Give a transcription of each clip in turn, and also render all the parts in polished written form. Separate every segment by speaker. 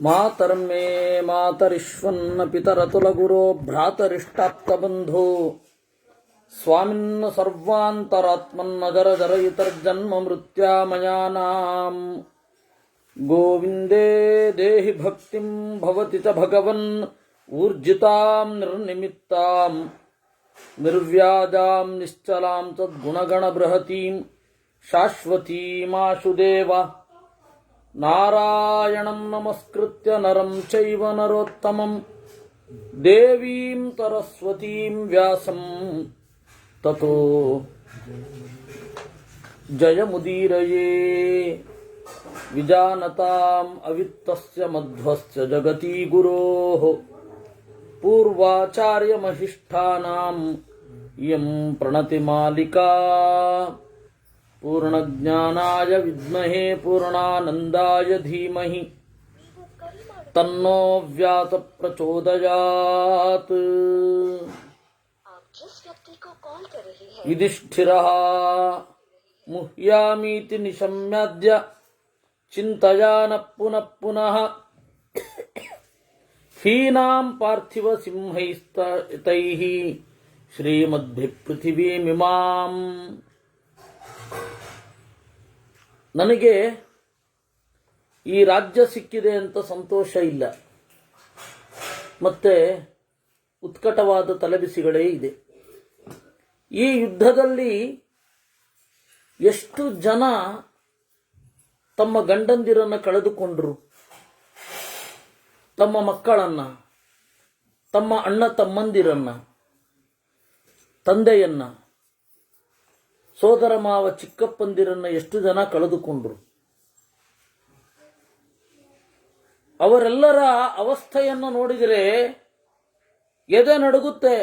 Speaker 1: ಮಾತರ್ಮೇ ಮಾತರಿಶ್ವನ್ನ ಪಿತರತುಲಗುರೋ ಭ್ರಾತರಿಷ್ಟಾಪ್ತಬಂಧೋ ಸ್ವಾಮಿನ್ನ ಸರ್ವಾಂತರಾತ್ಮನ್ನಜರ ಜರಯಿತರ್ಜನ್ಮ ಮೃತ್ಯಾಮಯಾನಾಂ ಗೋವಿಂದೇ ದೇಹಿ ಭಕ್ತಿಂ ಭವತಿ ಚ ಭಗವನ್ ಊರ್ಜಿತಾಂ ನಿರ್ನಿಮಿತ್ತಾಂ ನಿರ್ವ್ಯಾಜಾಂ ನಿಶ್ಚಲಾಂ ತದ್ಗುಣಗಣ ಬೃಹತೀಂ ಶಾಶ್ವತೀಮಾಶುದೇವ ನಾರಾಯಣಂ ನಮಸ್ಕೃತ್ಯ ನರಂ ಚೈವ ನರೋತ್ತಮಂ ದೇವೀಂ ಸರಸ್ವತೀಂ ವ್ಯಾಸಂ ತತೋ ಜಯಮುದೀರಯೇ ವಿಜಾನತಾಂ ಅವಿತ್ತಸ್ಯ ಮಧ್ವಸ್ಯ ಜಗತಿ ಗುರೋಃ ಪೂರ್ವಾಚಾರ್ಯಮಹಿಷ್ಠಾನಾಂ ಇಯಂ ಪ್ರಣತಿಮಾಲಿಕಾ ಪೂರ್ಣಜ್ಞಾನಾಯ ವಿದ್ಮಹೇ ಪೂರ್ಣಾನಂದಾಯ ಧೀಮಹಿ ತನ್ನೋ ವ್ಯಾಸ ಪ್ರಚೋದಯಾತ್. ಯುಧಿಷ್ಠಿರಃ ಮುಹ್ಯಾಮೀತಿ ನಿಶಮ್ಯಾದ್ಯ ಚಿಂತಯಾನ ಪುನಃ ಪುನಃ ಹೀನಾಂ ಪಾರ್ಥಿವ ಸಿಂಹೈಸ್ತೈಃ ಶ್ರೀಮದ್ಭಿಃ ಪೃಥಿವೀಮಿಮಾಂ. ನನಗೆ ಈ ರಾಜ್ಯ ಸಿಕ್ಕಿದೆ ಅಂತ ಸಂತೋಷ ಇಲ್ಲ, ಮತ್ತೆ ಉತ್ಕಟವಾದ ತಲೆಬಿಸಿಗಳೇ ಇದೆ. ಈ ಯುದ್ಧದಲ್ಲಿ ಎಷ್ಟು ಜನ ತಮ್ಮ ಗಂಡಂದಿರನ್ನು ಕಳೆದುಕೊಂಡ್ರು, ತಮ್ಮ ಮಕ್ಕಳನ್ನ, ತಮ್ಮ ಅಣ್ಣ ತಮ್ಮಂದಿರನ್ನ, ತಂದೆಯನ್ನ, ಸೋದರ ಮಾವ ಚಿಕ್ಕಪ್ಪಂದಿರನ್ನ ಎಷ್ಟು ಜನ ಕಳೆದುಕೊಂಡ್ರು. ಅವರೆಲ್ಲರ ಅವಸ್ಥೆಯನ್ನು ನೋಡಿದರೆ ಎದೆ ನಡುಗುತ್ತೆ.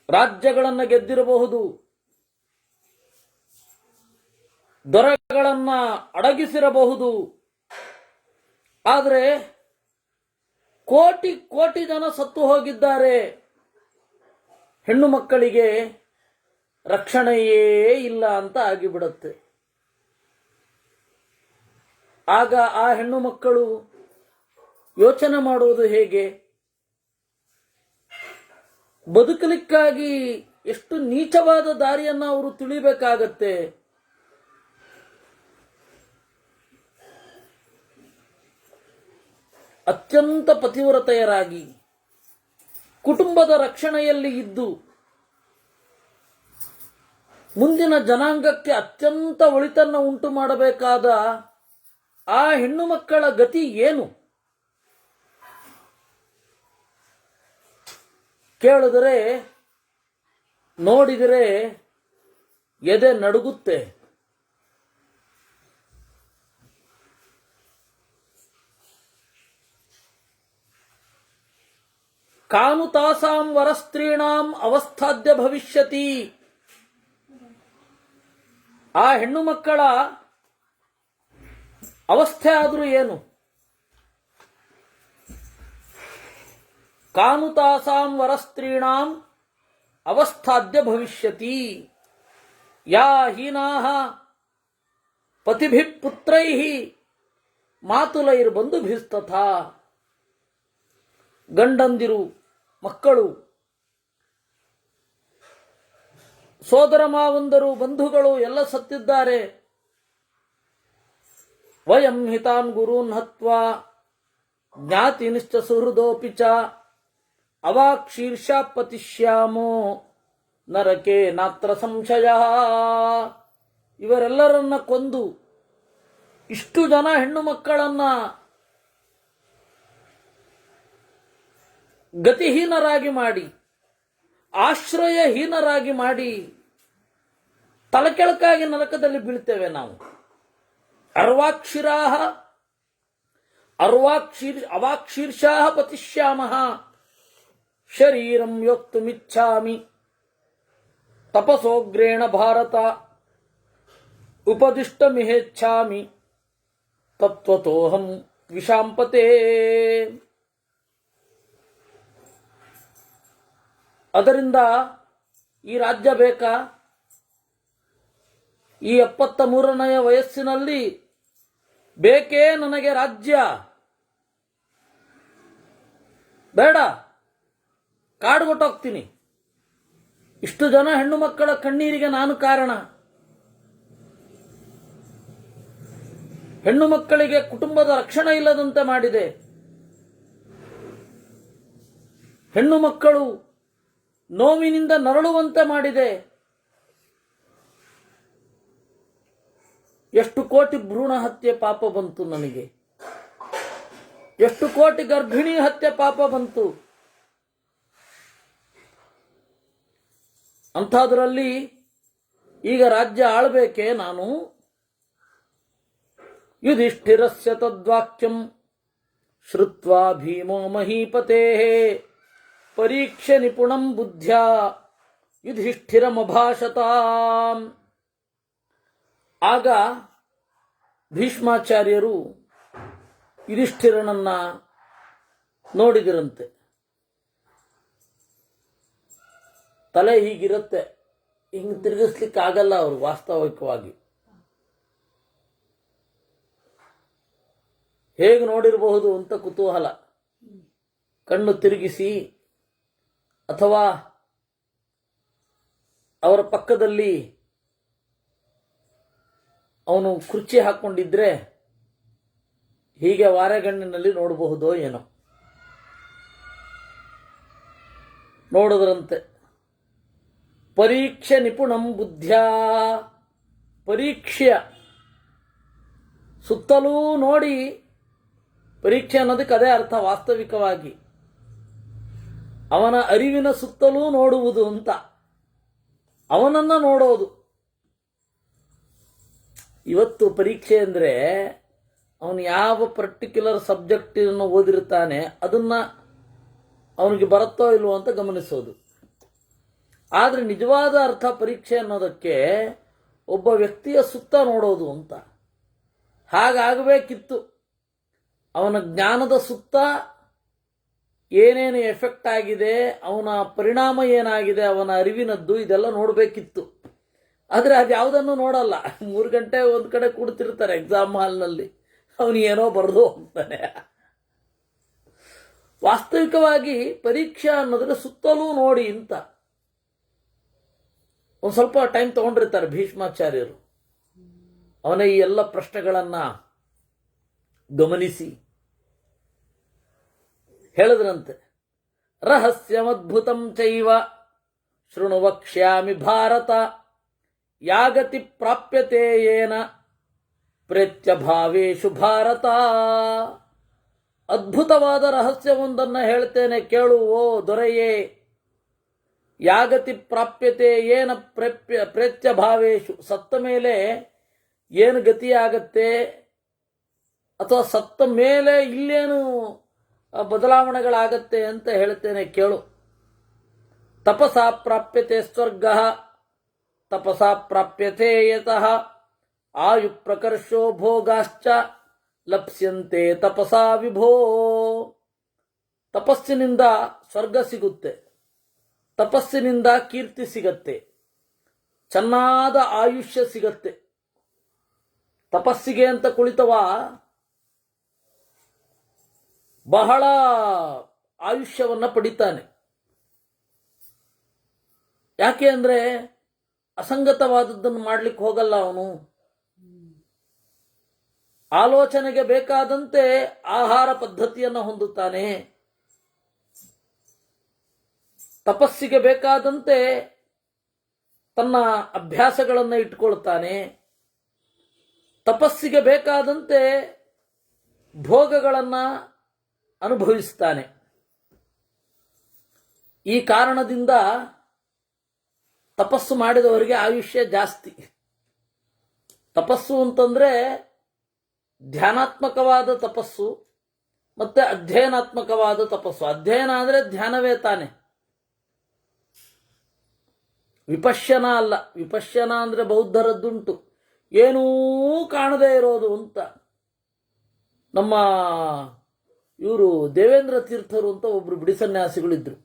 Speaker 1: ರಾಜ್ಯಗಳನ್ನು ಗೆದ್ದಿರಬಹುದು, ದೊರೆಗಳನ್ನ ಅಡಗಿಸಿರಬಹುದು, ಆದರೆ ಕೋಟಿ ಕೋಟಿ ಜನ ಸತ್ತು ಹೋಗಿದ್ದಾರೆ. ಹೆಣ್ಣು ಮಕ್ಕಳಿಗೆ ರಕ್ಷಣೆಯೇ ಇಲ್ಲ ಅಂತ ಆಗಿಬಿಡುತ್ತೆ. ಆಗ ಆ ಹೆಣ್ಣು ಮಕ್ಕಳು ಯೋಚನೆ ಮಾಡುವುದು ಹೇಗೆ? ಬದುಕಲಿಕ್ಕಾಗಿ ಎಷ್ಟು ನೀಚವಾದ ದಾರಿಯನ್ನ ಅವರು ತುಳಿಬೇಕಾಗತ್ತೆ. ಅತ್ಯಂತ ಪತಿವ್ರತೆಯರಾಗಿ ಕುಟುಂಬದ ರಕ್ಷಣೆಯಲ್ಲಿ ಇದ್ದು ಮುಂದಿನ ಜನಾಂಗಕ್ಕೆ ಅತ್ಯಂತ ಒಳಿತನ್ನು ಉಂಟು ಮಾಡಬೇಕಾದ ಆ ಹೆಣ್ಣು ಮಕ್ಕಳ ಗತಿ ಏನು? ಕೇಳಿದರೆ ನೋಡಿದರೆ ಎದೆ ನಡುಗುತ್ತೆ. ಕಾನು ತಾಸಾಂ ವರಸ್ತ್ರೀಣಾಂ ಅವಸ್ಥಾದ್ಯ ಭವಿಷ್ಯತಿ. ಆ ಹೆಣ್ಣು ಮಕ್ಕಳ ಅವಸ್ಥೆ ಆದರೂ ಏನು? ಕಾನು ತಾಸಾಂ ವರಸ್ತ್ರೀಣಾಂ ಅವಸ್ಥಾದ್ಯ ಭವಿಷ್ಯತಿ. ಯಾ ಹೀನಾಃ ಪತಿಭಿಃ ಪುತ್ರೈಃ ಮಾತುಲೈರ್ಬಂಧುಭಿಸ್ತಥಾ. ಗಂಡಂದಿರು, ಮಕ್ಕಳು, ಸೋದರ ಮಾವಂದರು, ಬಂಧುಗಳು ಎಲ್ಲ ಸತ್ತಿದ್ದಾರೆ. ವಯಂ ಹಿತಾನ್ ಗುರೂನ್ ಹತ್ವಾ ಜ್ಞಾತಿನಿಶ್ಚ ಸುಹೃದೋಪಿ ಚ ಅವಾಕ್ ಶೀರ್ಷಾ ಪತಿಷ್ಯಾಮೋ ನರಕೆ ನಾತ್ರ ಸಂಶಯ. ಇವರೆಲ್ಲರನ್ನ ಕೊಂದು ಇಷ್ಟು ಜನ ಹೆಣ್ಣು ಮಕ್ಕಳನ್ನ ಗತಿಹೀನರಾಗಿ ಮಾಡಿ, ಆಶ್ರಯಹೀನರಾಗಿ ಮಾಡಿ ತಲೆಕೆಳಕಾಗಿ ನರಕದಲ್ಲಿ ಬೀಳ್ತೇವೆ ನಾವು. ಅವಾಕ್ಷೀರ್ಷಾಃ ಪತಿಷ್ಯಾಮಃ ಶರೀರಂ ಯೋಕ್ತುಮಿಚ್ಛಾಮಿ ತಪಸೋಗ್ರೇಣ ಭಾರತ ಉಪದಿಷ್ಟಮಿಹೇಚ್ಛಾಮಿ ತತ್ವತೋಹಂ ವಿಷಾಂಪತೆ. ಅದರಿಂದ ಈ ರಾಜ್ಯ ಬೇಕಾ? ಈ 73ನೇ ವಯಸ್ಸಿನಲ್ಲಿ ಬೇಕೇ ನನಗೆ ರಾಜ್ಯ, ಬೇಡ, ಕಾಡ್ಗೊಟ್ಟೋಗ್ತೀನಿ. ಇಷ್ಟು ಜನ ಹೆಣ್ಣು ಮಕ್ಕಳ ಕಣ್ಣೀರಿಗೆ ನಾನು ಕಾರಣ. ಹೆಣ್ಣು ಮಕ್ಕಳಿಗೆ ಕುಟುಂಬದ ರಕ್ಷಣೆ ಇಲ್ಲದಂತೆ ಮಾಡಿದೆ. ಹೆಣ್ಣು ಮಕ್ಕಳು ನೋವಿನಿಂದ ನರಳುವಂತೆ ಮಾಡಿದೆ. ಎಷ್ಟು ಕೋಟಿ ಭ್ರೂಣ ಹತ್ಯೆ ಪಾಪ ಬಂತು ನನಗೆ, ಎಷ್ಟು ಕೋಟಿ ಗರ್ಭಿಣಿ ಹತ್ಯೆ ಪಾಪ ಬಂತು. ಅಂಥದ್ರಲ್ಲಿ ಈಗ ರಾಜ್ಯ ಆಳ್ಬೇಕೆ ನಾನು? ಯುಧಿಷ್ಠಿರಸ್ಯ ತದ್ವಾಕ್ಯಂ ಶ್ರುತ್ವಾ ಭೀಮೋ ಮಹೀಪತೆ ಪರೀಕ್ಷೆ ನಿಪುಣಂ ಬುದ್ಧ್ಯಾ ಯುಧಿಷ್ಠಿರಮಭಾಷತಾಂ. ಆಗ ಭೀಷ್ಮಾಚಾರ್ಯರು ಯುಧಿಷ್ಠಿರನನ್ನ ನೋಡಿದಿರಂತೆ. ತಲೆ ಹೀಗಿರುತ್ತೆ, ಹಿಂಗೆ ತಿರುಗಿಸ್ಲಿಕ್ಕೆ ಆಗಲ್ಲ ಅವರು ವಾಸ್ತವಿಕವಾಗಿ. ಹೇಗೆ ನೋಡಿರಬಹುದು ಅಂತ ಕುತೂಹಲ. ಕಣ್ಣು ತಿರುಗಿಸಿ ಅಥವಾ ಅವರ ಪಕ್ಕದಲ್ಲಿ ಅವನು ಕುರ್ಚಿ ಹಾಕೊಂಡಿದ್ರೆ ಹೀಗೆ ವಾರೆಗಣ್ಣಿನಲ್ಲಿ ನೋಡಬಹುದೋ ಏನೋ. ನೋಡಿದ್ರಂತೆ. ಪರೀಕ್ಷೆ ನಿಪುಣಂ ಬುದ್ಧ್ಯಾ, ಪರೀಕ್ಷೆ ಸುತ್ತಲೂ ನೋಡಿ. ಪರೀಕ್ಷೆ ಅನ್ನೋದಕ್ಕೆ ಅದೇ ಅರ್ಥ ವಾಸ್ತವಿಕವಾಗಿ. ಅವನ ಅರಿವಿನ ಸುತ್ತಲೂ ನೋಡುವುದು ಅಂತ, ಅವನನ್ನ ನೋಡೋದು. ಇವತ್ತು ಪರೀಕ್ಷೆ ಅಂದರೆ ಅವನು ಯಾವ ಪರ್ಟಿಕ್ಯುಲರ್ ಸಬ್ಜೆಕ್ಟನ್ನು ಓದಿರ್ತಾನೆ ಅದನ್ನ ಅವನಿಗೆ ಬರುತ್ತೋ ಇಲ್ವೋ ಅಂತ ಗಮನಿಸೋದು. ಆದರೆ ನಿಜವಾದ ಅರ್ಥ ಪರೀಕ್ಷೆ ಅನ್ನೋದಕ್ಕೆ ಒಬ್ಬ ವ್ಯಕ್ತಿಯ ಸುತ್ತ ನೋಡೋದು ಅಂತ. ಹಾಗಾಗಬೇಕಿತ್ತು. ಅವನ ಜ್ಞಾನದ ಸುತ್ತ ಏನೇನು ಎಫೆಕ್ಟ್ ಆಗಿದೆ, ಅವನ ಪರಿಣಾಮ ಏನಾಗಿದೆ, ಅವನ ಅರಿವಿನದ್ದು, ಇದೆಲ್ಲ ನೋಡಬೇಕಿತ್ತು. ಆದರೆ ಅದು ಯಾವುದನ್ನು ನೋಡಲ್ಲ. 3 ಗಂಟೆ ಒಂದು ಕಡೆ ಕೂಡ್ತಿರ್ತಾರೆ ಎಕ್ಸಾಮ್ ಹಾಲ್ನಲ್ಲಿ, ಅವನು ಏನೋ ಬರೆದು ಹೋಗ್ತಾನೆ. ವಾಸ್ತವಿಕವಾಗಿ ಪರೀಕ್ಷೆ ಅನ್ನೋದ್ರ ಸುತ್ತಲೂ ನೋಡಿ ಅಂತ ಒಂದು ಸ್ವಲ್ಪ ಟೈಮ್ ತಗೊಂಡಿರ್ತಾರೆ ಭೀಷ್ಮಾಚಾರ್ಯರು. ಅವನ ಈ ಎಲ್ಲ ಪ್ರಶ್ನೆಗಳನ್ನ ಗಮನಿಸಿ ಹೇಳಿದ್ರಂತೆ. ರಹಸ್ಯಮದ್ಭುತಂ ಚೈವ ಶೃಣು ವಕ್ಷ್ಯಾಮಿ ಭಾರತ ಯಾಗತಿ ಪ್ರಾಪ್ಯತೆ ಯೇನ ಪ್ರೇತ್ಯಭಾವೇಶು ಭಾರತ. ಅದ್ಭುತವಾದ ರಹಸ್ಯವೊಂದನ್ನು ಹೇಳ್ತೇನೆ ಕೇಳು ಓ ದೊರೆಯೇ. ಯಾಗತಿ ಪ್ರಾಪ್ಯತೆ ಏನ ಪ್ರೇತ್ಯಭಾವೇಶು, ಸತ್ತ ಮೇಲೆ ಏನು ಗತಿಯಾಗತ್ತೆ ಅಥವಾ ಸತ್ತ ಮೇಲೆ ಇಲ್ಲೇನು ಬದಲಾವಣೆಗಳಾಗತ್ತೆ ಅಂತ ಹೇಳ್ತೇನೆ ಕೇಳು. ತಪಸಾ ಪ್ರಾಪ್ಯತೆ ಸ್ವರ್ಗ, ತಪಸಾ ಪ್ರಾಪ್ಯತೆ ಯತಃ ಆಯು ಪ್ರಕರ್ಷೋ ಭೋಗಾಶ್ಚ ಲಪ್ಸ್ಯಂತೆ ತಪಸಾ ವಿಭೋ. ತಪಸ್ಸಿನಿಂದ ಸ್ವರ್ಗ ಸಿಗುತ್ತೆ, ತಪಸ್ಸಿನಿಂದ ಕೀರ್ತಿ ಸಿಗತ್ತೆ, ಚೆನ್ನಾದ ಆಯುಷ್ಯ ಸಿಗತ್ತೆ. ತಪಸ್ಸಿಗೆ ಅಂತ ಕುಳಿತವ ಬಹಳ ಆಯುಷ್ಯವನ್ನ ಪಡಿತಾನೆ. ಯಾಕೆ ಅಂದ್ರೆ ಅಸಂಗತವಾದದ್ದನ್ನು ಮಾಡ್ಲಿಕ್ಕೆ ಹೋಗಲ್ಲ ಅವನು. ಆಲೋಚನೆಗೆ ಬೇಕಾದಂತೆ ಆಹಾರ ಪದ್ಧತಿಯನ್ನು ಹೊಂದುತ್ತಾನೆ. ತಪಸ್ಸಿಗೆ ಬೇಕಾದಂತೆ ತನ್ನ ಅಭ್ಯಾಸಗಳನ್ನು ಇಟ್ಕೊಳ್ತಾನೆ. ತಪಸ್ಸಿಗೆ ಬೇಕಾದಂತೆ ಭೋಗಗಳನ್ನು ಅನುಭವಿಸ್ತಾನೆ. ಈ ಕಾರಣದಿಂದ ತಪಸ್ಸು ಮಾಡಿದವರಿಗೆ ಆಯುಷ್ಯ ಜಾಸ್ತಿ. ತಪಸ್ಸು ಅಂತಂದ್ರೆ ಧ್ಯಾನಾತ್ಮಕವಾದ ತಪಸ್ಸು ಮತ್ತೆ ಅಧ್ಯಯನಾತ್ಮಕವಾದ ತಪಸ್ಸು. ಅಧ್ಯಯನ ಅಂದ್ರೆ ಧ್ಯಾನವೇ ತಾನೆ, ವಿಪಶ್ಯನ ಅಲ್ಲ. ವಿಪಶ್ಯನ ಅಂದ್ರೆ ಬೌದ್ಧರದ್ದುಂಟು, ಏನೂ ಕಾಣದೇ ಇರೋದು ಅಂತ. ನಮ್ಮ ಇವರು ದೇವೇಂದ್ರ ತೀರ್ಥರು ಅಂತ ಒಬ್ರು ಬಿಡಿ ಸನ್ಯಾಸಿಗಳಿದ್ರು.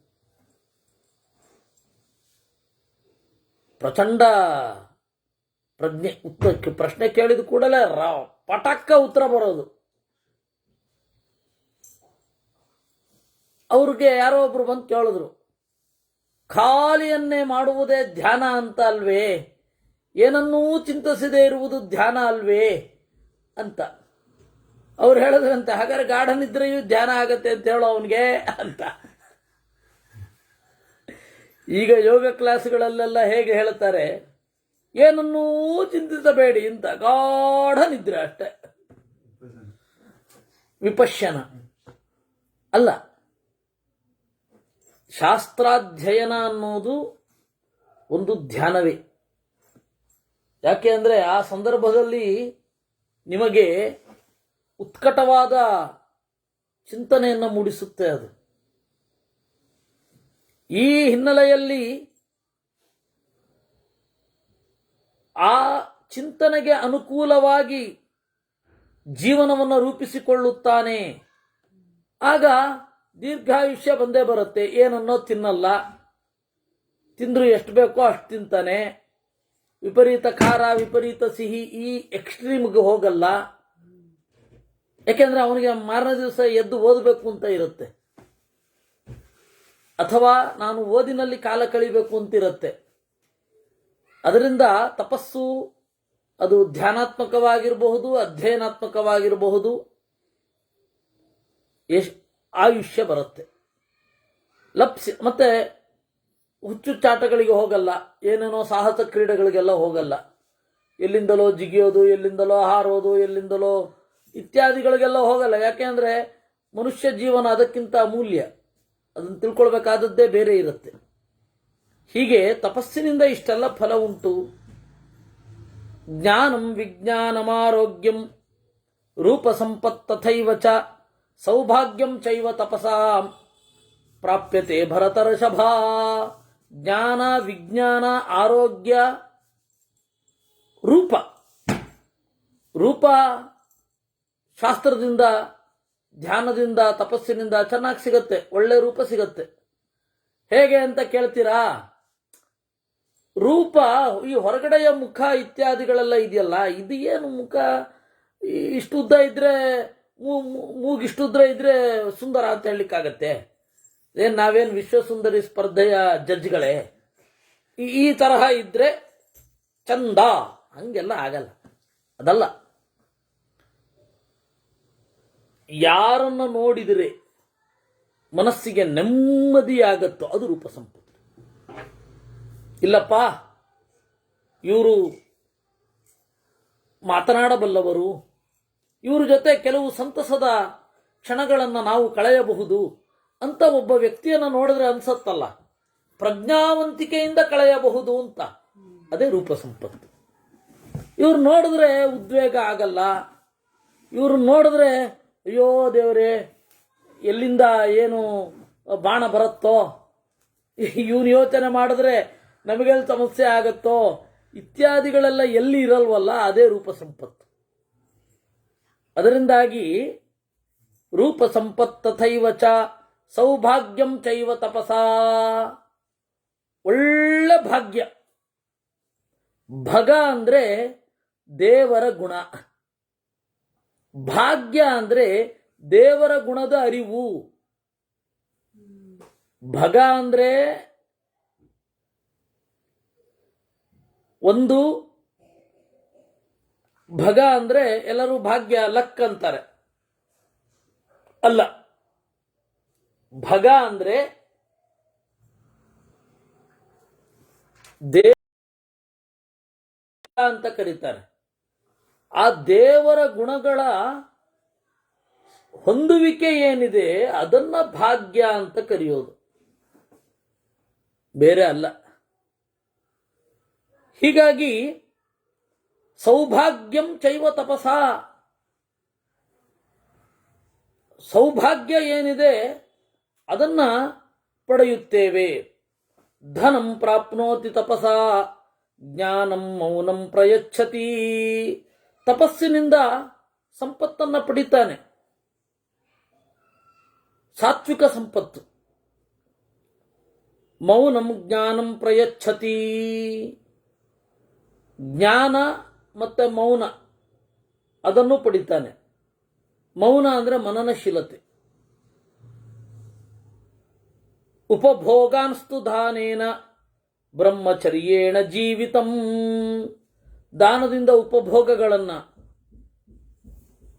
Speaker 1: ಪ್ರಚಂಡ ಪ್ರಜ್ಞೆ. ಪ್ರಶ್ನೆ ಕೇಳಿದ ಕೂಡಲೇ ಪಟಕ್ಕ ಉತ್ತರ ಬರೋದು. ಅವ್ರಿಗೆ ಯಾರೋ ಒಬ್ರು ಬಂದು ಕೇಳಿದ್ರು, ಖಾಲಿಯನ್ನೇ ಮಾಡುವುದೇ ಧ್ಯಾನ ಅಂತ ಅಲ್ವೇ, ಏನನ್ನೂ ಚಿಂತಿಸದೇ ಇರುವುದು ಧ್ಯಾನ ಅಲ್ವೇ ಅಂತ. ಅವ್ರು ಹೇಳಿದ್ರಂತೆ, ಹಾಗಾದ್ರೆ ಗಾಢ ನಿದ್ರೆಯೂ ಧ್ಯಾನ ಆಗತ್ತೆ ಅಂತ ಹೇಳೋ ಅವನಿಗೆ ಅಂತ. ಈಗ ಯೋಗ ಕ್ಲಾಸ್ಗಳಲ್ಲೆಲ್ಲ ಹೇಗೆ ಹೇಳ್ತಾರೆ, ಏನನ್ನೂ ಚಿಂತಿಸಬೇಡಿ ಅಂತ, ಗಾಢ ನಿದ್ರೆ ಅಷ್ಟೆ, ವಿಪಶ್ಯನ ಅಲ್ಲ. ಶಾಸ್ತ್ರಾಧ್ಯಯನ ಅನ್ನೋದು ಒಂದು ಧ್ಯಾನವೇ. ಯಾಕೆ ಅಂದರೆ ಆ ಸಂದರ್ಭದಲ್ಲಿ ನಿಮಗೆ ಉತ್ಕಟವಾದ ಚಿಂತನೆಯನ್ನು ಮೂಡಿಸುತ್ತೆ ಅದು. ಈ ಹಿನ್ನೆಲೆಯಲ್ಲಿ ಆ ಚಿಂತನೆಗೆ ಅನುಕೂಲವಾಗಿ ಜೀವನವನ್ನು ರೂಪಿಸಿಕೊಳ್ಳುತ್ತಾನೆ. ಆಗ ದೀರ್ಘಾಯುಷ್ಯ ಬಂದೇ ಬರುತ್ತೆ. ಏನನ್ನೋ ತಿನ್ನಲ್ಲ, ತಿಂದ್ರು ಎಷ್ಟು ಬೇಕೋ ಅಷ್ಟು ತಿಂತಾನೆ. ವಿಪರೀತ ಖಾರ, ವಿಪರೀತ ಸಿಹಿ, ಈ ಎಕ್ಸ್ಟ್ರೀಮ್ಗೆ ಹೋಗಲ್ಲ. ಯಾಕೆಂದ್ರೆ ಅವನಿಗೆ ಮಾರನೇ ದಿವಸ ಎದ್ದು ಓದಬೇಕು ಅಂತ ಇರುತ್ತೆ, ಅಥವಾ ನಾನು ಓದಿನಲ್ಲಿ ಕಾಲ ಕಳಿಬೇಕು ಅಂತಿರುತ್ತೆ. ಅದರಿಂದ ತಪಸ್ಸು ಅದು ಧ್ಯಾನಾತ್ಮಕವಾಗಿರಬಹುದು, ಅಧ್ಯಯನಾತ್ಮಕವಾಗಿರಬಹುದು, ಆಯುಷ್ಯ ಬರುತ್ತೆ. ಮತ್ತೆ ಹುಚ್ಚುಚ್ಚಾಟಗಳಿಗೆ ಹೋಗಲ್ಲ, ಏನೇನೋ ಸಾಹಸ ಕ್ರೀಡೆಗಳಿಗೆಲ್ಲ ಹೋಗಲ್ಲ. ಎಲ್ಲಿಂದಲೋ ಜಿಗಿಯೋದು, ಎಲ್ಲಿಂದಲೋ ಹಾರೋದು, ಎಲ್ಲಿಂದಲೋ ಇತ್ಯಾದಿಗಳಿಗೆಲ್ಲ ಹೋಗಲ್ಲ. ಯಾಕೆಂದ್ರೆ ಮನುಷ್ಯ ಜೀವನ ಅದಕ್ಕಿಂತ ಅಮೂಲ್ಯ, ಅದನ್ನು ತಿಳ್ಕೊಳ್ಬೇಕಾದದ್ದೇ ಬೇರೆ ಇರುತ್ತೆ. ಹೀಗೆ ತಪಸ್ಸಿನಿಂದ ಇಷ್ಟೆಲ್ಲ ಫಲ ಉಂಟು. ಜ್ಞಾನಂ ವಿಜ್ಞಾನಮಾರೋಗ್ಯಂ ರೂಪ ಸಂಪತ್ ತಥೈವ ಚ ಸೌಭಾಗ್ಯಂ ಚೈವ ತಪಸಾ ಪ್ರಾಪ್ಯತೆ ಭರತರ್ಷಭ. ಜ್ಞಾನ, ವಿಜ್ಞಾನ, ಆರೋಗ್ಯ, ರೂಪ. ರೂಪ ಶಾಸ್ತ್ರದಿಂದ, ಧ್ಯಾನದಿಂದ, ತಪಸ್ಸಿನಿಂದ ಚೆನ್ನಾಗಿ ಸಿಗತ್ತೆ, ಒಳ್ಳೆ ರೂಪ ಸಿಗತ್ತೆ. ಹೇಗೆ ಅಂತ ಕೇಳ್ತೀರಾ? ರೂಪ ಈ ಹೊರಗಡೆಯ ಮುಖ ಇತ್ಯಾದಿಗಳೆಲ್ಲ ಇದೆಯಲ್ಲ, ಇದು ಏನು ಮುಖ, ಇಷ್ಟು ಉದ್ದ ಇದ್ರೆ, ಮೂಗಿಷ್ಟುದ್ರ ಇದ್ರೆ ಸುಂದರ ಅಂತ ಹೇಳಲಿಕ್ಕಾಗತ್ತೆ? ನಾವೇನು ವಿಶ್ವಸುಂದರಿ ಸ್ಪರ್ಧೆಯ ಜಡ್ಜ್ಗಳೇ? ಈ ತರಹ ಇದ್ರೆ ಚಂದ, ಹಂಗೆಲ್ಲ ಆಗಲ್ಲ. ಅದಲ್ಲ, ಯಾರನ್ನು ನೋಡಿದರೆ ಮನಸ್ಸಿಗೆ ನೆಮ್ಮದಿಯಾಗತ್ತೋ ಅದು ರೂಪ ಸಂಪತ್ತು. ಇಲ್ಲಪ್ಪ, ಇವರು ಮಾತನಾಡಬಲ್ಲವರು, ಇವ್ರ ಜೊತೆ ಕೆಲವು ಸಂತಸದ ಕ್ಷಣಗಳನ್ನು ನಾವು ಕಳೆಯಬಹುದು ಅಂತ ಒಬ್ಬ ವ್ಯಕ್ತಿಯನ್ನು ನೋಡಿದ್ರೆ ಅನ್ಸತ್ತಲ್ಲ, ಪ್ರಜ್ಞಾವಂತಿಕೆಯಿಂದ ಕಳೆಯಬಹುದು ಅಂತ. ಅದೇ ರೂಪ ಸಂಪತ್ತು. ಇವ್ರು ನೋಡಿದ್ರೆ ಉದ್ವೇಗ ಆಗಲ್ಲ, ಇವ್ರು ನೋಡಿದ್ರೆ ಅಯ್ಯೋ ದೇವರೇ ಎಲ್ಲಿಂದ ಏನು ಬಾಣ ಬರುತ್ತೋ, ಇವನು ಯೋಚನೆ ಮಾಡಿದ್ರೆ ನಮಗೆಲ್ಲ ಸಮಸ್ಯೆ ಆಗತ್ತೋ ಇತ್ಯಾದಿಗಳೆಲ್ಲ ಎಲ್ಲಿ ಇರಲ್ವಲ್ಲ, ಅದೇ ರೂಪ ಸಂಪತ್ತು. ಅದರಿಂದಾಗಿ ರೂಪ ಸಂಪತ್ ತಥೈವ ಚ ಸೌಭಾಗ್ಯಂ ಚೈವ ತಪಸಾ. ಒಳ್ಳೆ ಭಾಗ್ಯ. ಭಗ ಅಂದ್ರೆ ದೇವರ ಗುಣ, ಭಾಗ್ಯ ಅಂದ್ರೆ ದೇವರ ಗುಣದ ಅರಿವು. ಭಗ ಅಂದ್ರೆ ಒಂದು, ಭಗ ಅಂದ್ರೆ ಎಲ್ಲರೂ ಭಾಗ್ಯ ಲಕ್ ಅಂತಾರೆ, ಅಲ್ಲ. ಭಗ ಅಂದ್ರೆ ದೇವ ಅಂತ ಕರೀತಾರೆ. ಆ ದೇವರ ಗುಣಗಳ ಹೊಂದುವಿಕೆ ಏನಿದೆ ಅದನ್ನ ಭಾಗ್ಯ ಅಂತ ಕರೆಯೋದು, ಬೇರೆ ಅಲ್ಲ. ಹೀಗಾಗಿ ಸೌಭಾಗ್ಯಂ ಚೈವ ತಪಸಾ, ಸೌಭಾಗ್ಯ ಏನಿದೆ ಅದನ್ನ ಪಡೆಯುತ್ತೇವೆ. ಧನಂ ಪ್ರಾಪ್ನೋತಿ ತಪಸಾ ಜ್ಞಾನಂ ಮೌನಂ ಪ್ರಯಚ್ಛತಿ. ತಪಸ್ಸಿನಿಂದ ಸಂಪತ್ತನ್ನು ಪಡಿತಾನೆ, ಸಾತ್ವಿಕ ಸಂಪತ್ತು. ಮೌನಂ ಜ್ಞಾನಂ ಪ್ರಯಚ್ಛತಿ. ಜ್ಞಾನ ಮತ್ತೆ ಮೌನ ಅದನ್ನು ಪಡಿತಾನೆ. ಮೌನ ಅಂದರೆ ಮನನಶೀಲತೆ. ಉಪಭೋಗಾನ್ಸ್ತು ದಾನೇನ ಬ್ರಹ್ಮಚರ್ಯೇಣ ಜೀವಿತಂ. ದಾನದಿಂದ ಉಪಭೋಗಗಳನ್ನು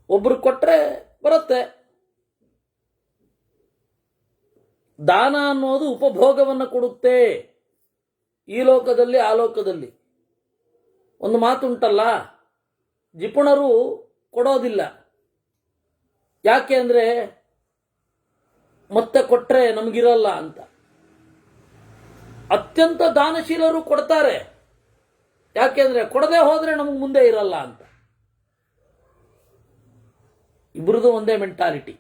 Speaker 1: ಒಬ್ರು ಕೊಟ್ಟರೆ ಬರುತ್ತೆ. ದಾನ ಅನ್ನೋದು ಉಪಭೋಗವನ್ನು ಕೊಡುತ್ತೆ, ಈ ಲೋಕದಲ್ಲಿ ಆ ಲೋಕದಲ್ಲಿ. ಒಂದು ಮಾತುಂಟಲ್ಲ, ಜಿಪುಣರು ಕೊಡೋದಿಲ್ಲ. ಯಾಕೆ ಅಂದರೆ ಮತ್ತೆ ಕೊಟ್ಟರೆ ನಮಗಿರಲ್ಲ ಅಂತ. ಅತ್ಯಂತ ದಾನಶೀಲರು ಕೊಡ್ತಾರೆ, ಯಾಕೆಂದ್ರೆ ಕೊಡದೆ ಹೋದ್ರೆ ನಮಗೆ ಮುಂದೆ ಇರಲ್ಲ ಅಂತ. ಇಬ್ಬರದು ಒಂದೇ ಮೆಂಟಾಲಿಟಿ.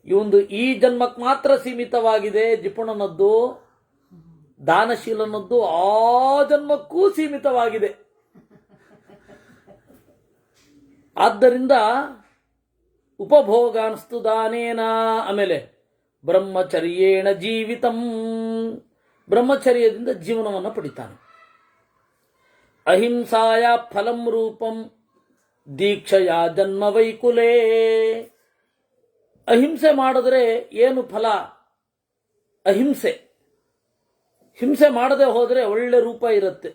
Speaker 1: ಇವಂದು ಈ ಜನ್ಮಕ್ಕೆ ಮಾತ್ರ ಸೀಮಿತವಾಗಿದೆ, ಜಿಪುಣನದ್ದು. ದಾನಶೀಲನದ್ದು ಆ ಜನ್ಮಕ್ಕೂ ಸೀಮಿತವಾಗಿದೆ. ಆದ್ದರಿಂದ ಉಪಭೋಗಾನ್ಸ್ತು ದಾನೇನ. ಆಮೇಲೆ ಬ್ರಹ್ಮಚರ್ಯೇಣ ಜೀವಿತಂ. ಬ್ರಹ್ಮಚರ್ಯದಿಂದ ಜೀವನವನ್ನು ಪಡಿತಾನೆ. ಅಹಿಂಸಾಯ ಫಲಂ ರೂಪಂ ದೀಕ್ಷೆಯ ಜನ್ಮ ವೈಕುಲೇ. ಅಹಿಂಸೆ ಮಾಡಿದ್ರೆ ಏನು ಫಲ? ಅಹಿಂಸೆ. ಹಿಂಸೆ ಮಾಡದೆ ಹೋದರೆ ಒಳ್ಳೆ ರೂಪ ಇರುತ್ತೆ.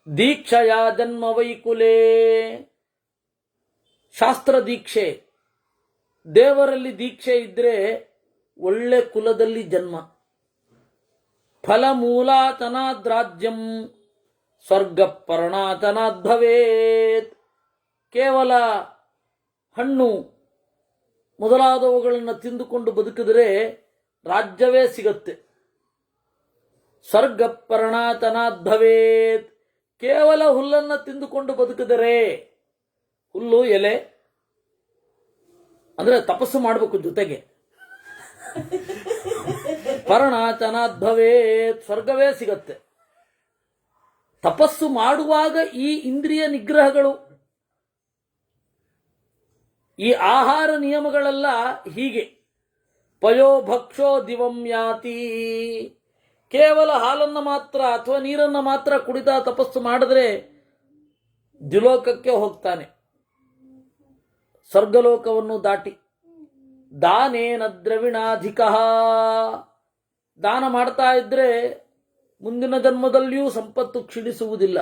Speaker 1: ದೀಕ್ಷೆಯ ಜನ್ಮ ವೈಕುಲೇ. ಶಾಸ್ತ್ರ ದೀಕ್ಷೆ, ದೇವರಲ್ಲಿ ದೀಕ್ಷೆ ಇದ್ರೆ ಒಳ್ಳೆ ಕುಲದಲ್ಲಿ ಜನ್ಮ. ಫಲಮೂಲಾತನಾದ್ರಾಜ್ಯಂ ಸ್ವರ್ಗ ಪರ್ಣಾತನಾದ್ಭವೇತ್. ಕೇವಲ ಹಣ್ಣು ಮೊದಲಾದವುಗಳನ್ನು ತಿಂದುಕೊಂಡು ಬದುಕಿದರೆ ರಾಜ್ಯವೇ ಸಿಗತ್ತೆ. ಸ್ವರ್ಗ ಪರ್ಣಾತನಾದ್ಭವೇತ್. ಕೇವಲ ಹುಲ್ಲನ್ನು ತಿಂದುಕೊಂಡು ಬದುಕಿದರೆ, ಹುಲ್ಲು ಎಲೆ ಅಂದ್ರೆ ತಪಸ್ಸು ಮಾಡಬೇಕು ಜೊತೆಗೆ. ಪರ್ಣಾತನಾದ್ಭವೇತ್, ಸ್ವರ್ಗವೇ ಸಿಗತ್ತೆ. ತಪಸ್ಸು ಮಾಡುವಾಗ ಈ ಇಂದ್ರಿಯ ನಿಗ್ರಹಗಳು, ಈ ಆಹಾರ ನಿಯಮಗಳೆಲ್ಲ ಹೀಗೆ. ಪಯೋಭಕ್ಷೋ ದಿವಂ ಯಾತಿ. ಕೇವಲ ಹಾಲನ್ನು ಮಾತ್ರ ಅಥವಾ ನೀರನ್ನು ಮಾತ್ರ ಕುಡಿತಾ ತಪಸ್ಸು ಮಾಡಿದ್ರೆ ದ್ಯುಲೋಕಕ್ಕೆ ಹೋಗ್ತಾನೆ, ಸ್ವರ್ಗಲೋಕವನ್ನು ದಾಟಿ. ದಾನೇನ ದ್ರವಿಣಾಧಿಕ. ದಾನ ಮಾಡ್ತಾ ಇದ್ರೆ ಮುಂದಿನ ಜನ್ಮದಲ್ಲಿಯೂ ಸಂಪತ್ತು ಕ್ಷೀಣಿಸುವುದಿಲ್ಲ.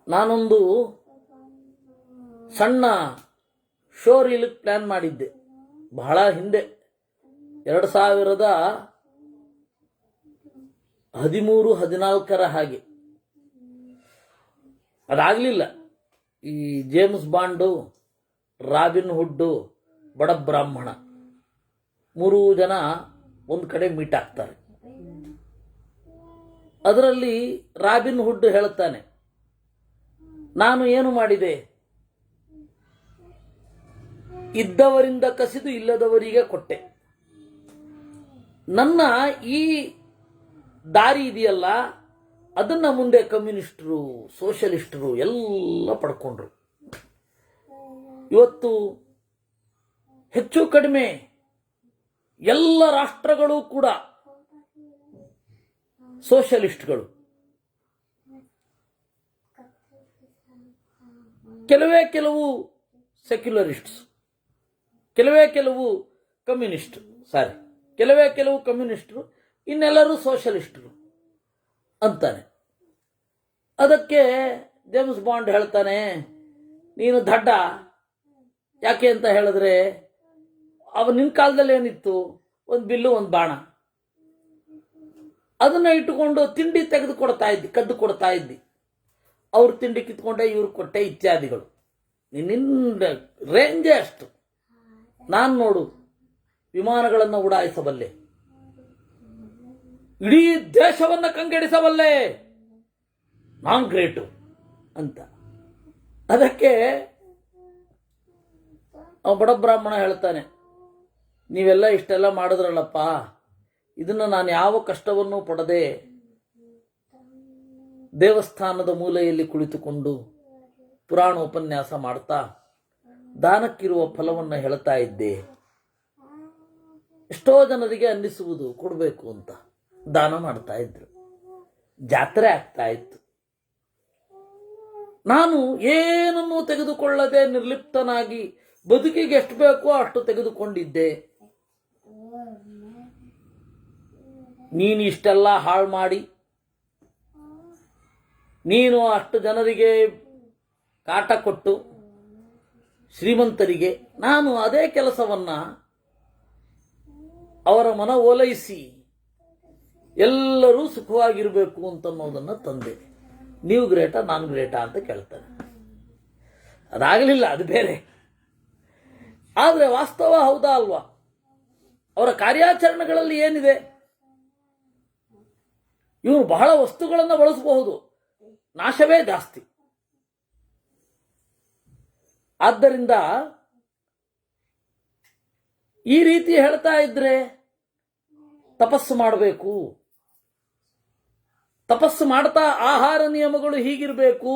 Speaker 1: ನಾನೊಂದು ಸಣ್ಣ ಶೋ ರೀಲ್ ಪ್ಲಾನ್ ಮಾಡಿದ್ದೆ ಬಹಳ ಹಿಂದೆ, 2013-14 ಹಾಗೆ. ಅದಾಗಲಿಲ್ಲ. ಈ ಜೇಮ್ಸ್ ಬಾಂಡು, ರಾಬಿನ್ ಹುಡ್ಡು, ಬಡ ಬ್ರಾಹ್ಮಣ 3 ಜನ ಒಂದು ಕಡೆ ಮೀಟ್ ಆಗ್ತಾರೆ. ಅದರಲ್ಲಿ ರಾಬಿನ್ ಹುಡ್ ಹೇಳುತ್ತಾನೆ, ನಾನು ಏನು ಮಾಡಿದೆ? ಇದ್ದವರಿಂದ ಕಸಿದು ಇಲ್ಲದವರಿಗೆ ಕೊಟ್ಟೆ. ನನ್ನ ಈ ದಾರಿ ಇದೆಯಲ್ಲ, ಅದನ್ನ ಮುಂದೆ ಕಮ್ಯುನಿಸ್ಟರು, ಸೋಷಲಿಸ್ಟರು ಎಲ್ಲ ಪಡ್ಕೊಂಡ್ರು. ಇವತ್ತು ಹೆಚ್ಚು ಕಡಿಮೆ ಎಲ್ಲ ರಾಷ್ಟ್ರಗಳು ಕೂಡ ಸೋಷಲಿಸ್ಟ್ಗಳು. ಕೆಲವೇ ಕೆಲವು ಸೆಕ್ಯುಲರಿಸ್ಟ್ಸ್, ಕೆಲವೇ ಕೆಲವು ಕಮ್ಯುನಿಸ್ಟರು, ಇನ್ನೆಲ್ಲರೂ ಸೋಷಲಿಸ್ಟರು ಅಂತಾನೆ. ಅದಕ್ಕೆ ಜೇಮ್ಸ್ ಬಾಂಡ್ ಹೇಳ್ತಾನೆ, ನೀನು ದಡ್ಡ. ಯಾಕೆ ಅಂತ ಹೇಳಿದ್ರೆ, ನಿನ್ನ ಕಾಲದಲ್ಲಿ ಏನಿತ್ತು? ಒಂದು ಬಿಲ್ಲು, ಒಂದು ಬಾಣ. ಅದನ್ನ ಇಟ್ಟುಕೊಂಡು ತಿಂಡಿ ತೆಗೆದು ಕೊಡ್ತಾ ಇದ್ದಿ, ಕದ್ದು ಕೊಡ್ತಾ ಇದ್ದಿ. ಅವ್ರ ತಿಂಡಿ ಕಿತ್ಕೊಂಡೆ, ಇವ್ರು ಕೊಟ್ಟೆ, ಇತ್ಯಾದಿಗಳು. ನಿನ್ನ ರೇಂಜೇ ಅಷ್ಟು. ನಾನು ನೋಡು, ವಿಮಾನಗಳನ್ನು ಉಡಾಯಿಸಬಲ್ಲೆ, ಇಡೀ ದೇಶವನ್ನ ಕಂಗೆಡಿಸಬಲ್ಲೆ, ನಾನ್ ಗ್ರೇಟು ಅಂತ. ಅದಕ್ಕೆ ಬಡ ಬ್ರಾಹ್ಮಣ ಹೇಳ್ತಾನೆ, ನೀವೆಲ್ಲ ಇಷ್ಟೆಲ್ಲ ಮಾಡಿದ್ರಲ್ಲಪ್ಪ, ಇದನ್ನು ನಾನು ಯಾವ ಕಷ್ಟವನ್ನೂ ಪಡದೆ ದೇವಸ್ಥಾನದ ಮೂಲೆಯಲ್ಲಿ ಕುಳಿತುಕೊಂಡು ಪುರಾಣ ಉಪನ್ಯಾಸ ಮಾಡ್ತಾ ದಾನಕ್ಕಿರುವ ಫಲವನ್ನು ಹೇಳ್ತಾ ಇದ್ದೆ. ಎಷ್ಟೋ ಜನರಿಗೆ ಅನ್ನಿಸುವುದು ಕೊಡಬೇಕು ಅಂತ ದಾನ ಮಾಡ್ತಾ ಇದ್ರು. ಜಾತ್ರೆ ಆಗ್ತಾ ಇತ್ತು. ನಾನು ಏನನ್ನೂ ತೆಗೆದುಕೊಳ್ಳದೆ ನಿರ್ಲಿಪ್ತನಾಗಿ ಬದುಕಿಗೆ ಎಷ್ಟು ಬೇಕೋ ಅಷ್ಟು ತೆಗೆದುಕೊಂಡಿದ್ದೆ. ನೀನು ಇಷ್ಟೆಲ್ಲ ಹಾಳು ಮಾಡಿ, ನೀನು ಅಷ್ಟು ಜನರಿಗೆ ಕಾಟ ಕೊಟ್ಟು, ಶ್ರೀಮಂತರಿಗೆ ನಾನು ಅದೇ ಕೆಲಸವನ್ನ ಅವರ ಮನ ಓಲೈಸಿ ಎಲ್ಲರೂ ಸುಖವಾಗಿರಬೇಕು ಅಂತನ್ನೋದನ್ನು ತಂದೆ. ನೀವು ಗ್ರೇಟಾ ನಾನು ಗ್ರೇಟಾ ಅಂತ ಕೇಳ್ತಾರೆ. ಅದಾಗಲಿಲ್ಲ, ಅದು ಬೇರೆ. ಆದರೆ ವಾಸ್ತವ ಹೌದಾ ಅಲ್ವಾ? ಅವರ ಕಾರ್ಯಾಚರಣೆಗಳಲ್ಲಿ ಏನಿದೆ? ಇವರು ಬಹಳ ವಸ್ತುಗಳನ್ನು ಬಳಸಬಹುದು, ನಾಶವೇ ಜಾಸ್ತಿ. ಆದ್ದರಿಂದ ಈ ರೀತಿ ಹೇಳ್ತಾ ಇದ್ರೆ ತಪಸ್ಸು ಮಾಡಬೇಕು, ತಪಸ್ಸು ಮಾಡ್ತಾ ಆಹಾರ ನಿಯಮಗಳು ಹೀಗಿರಬೇಕು,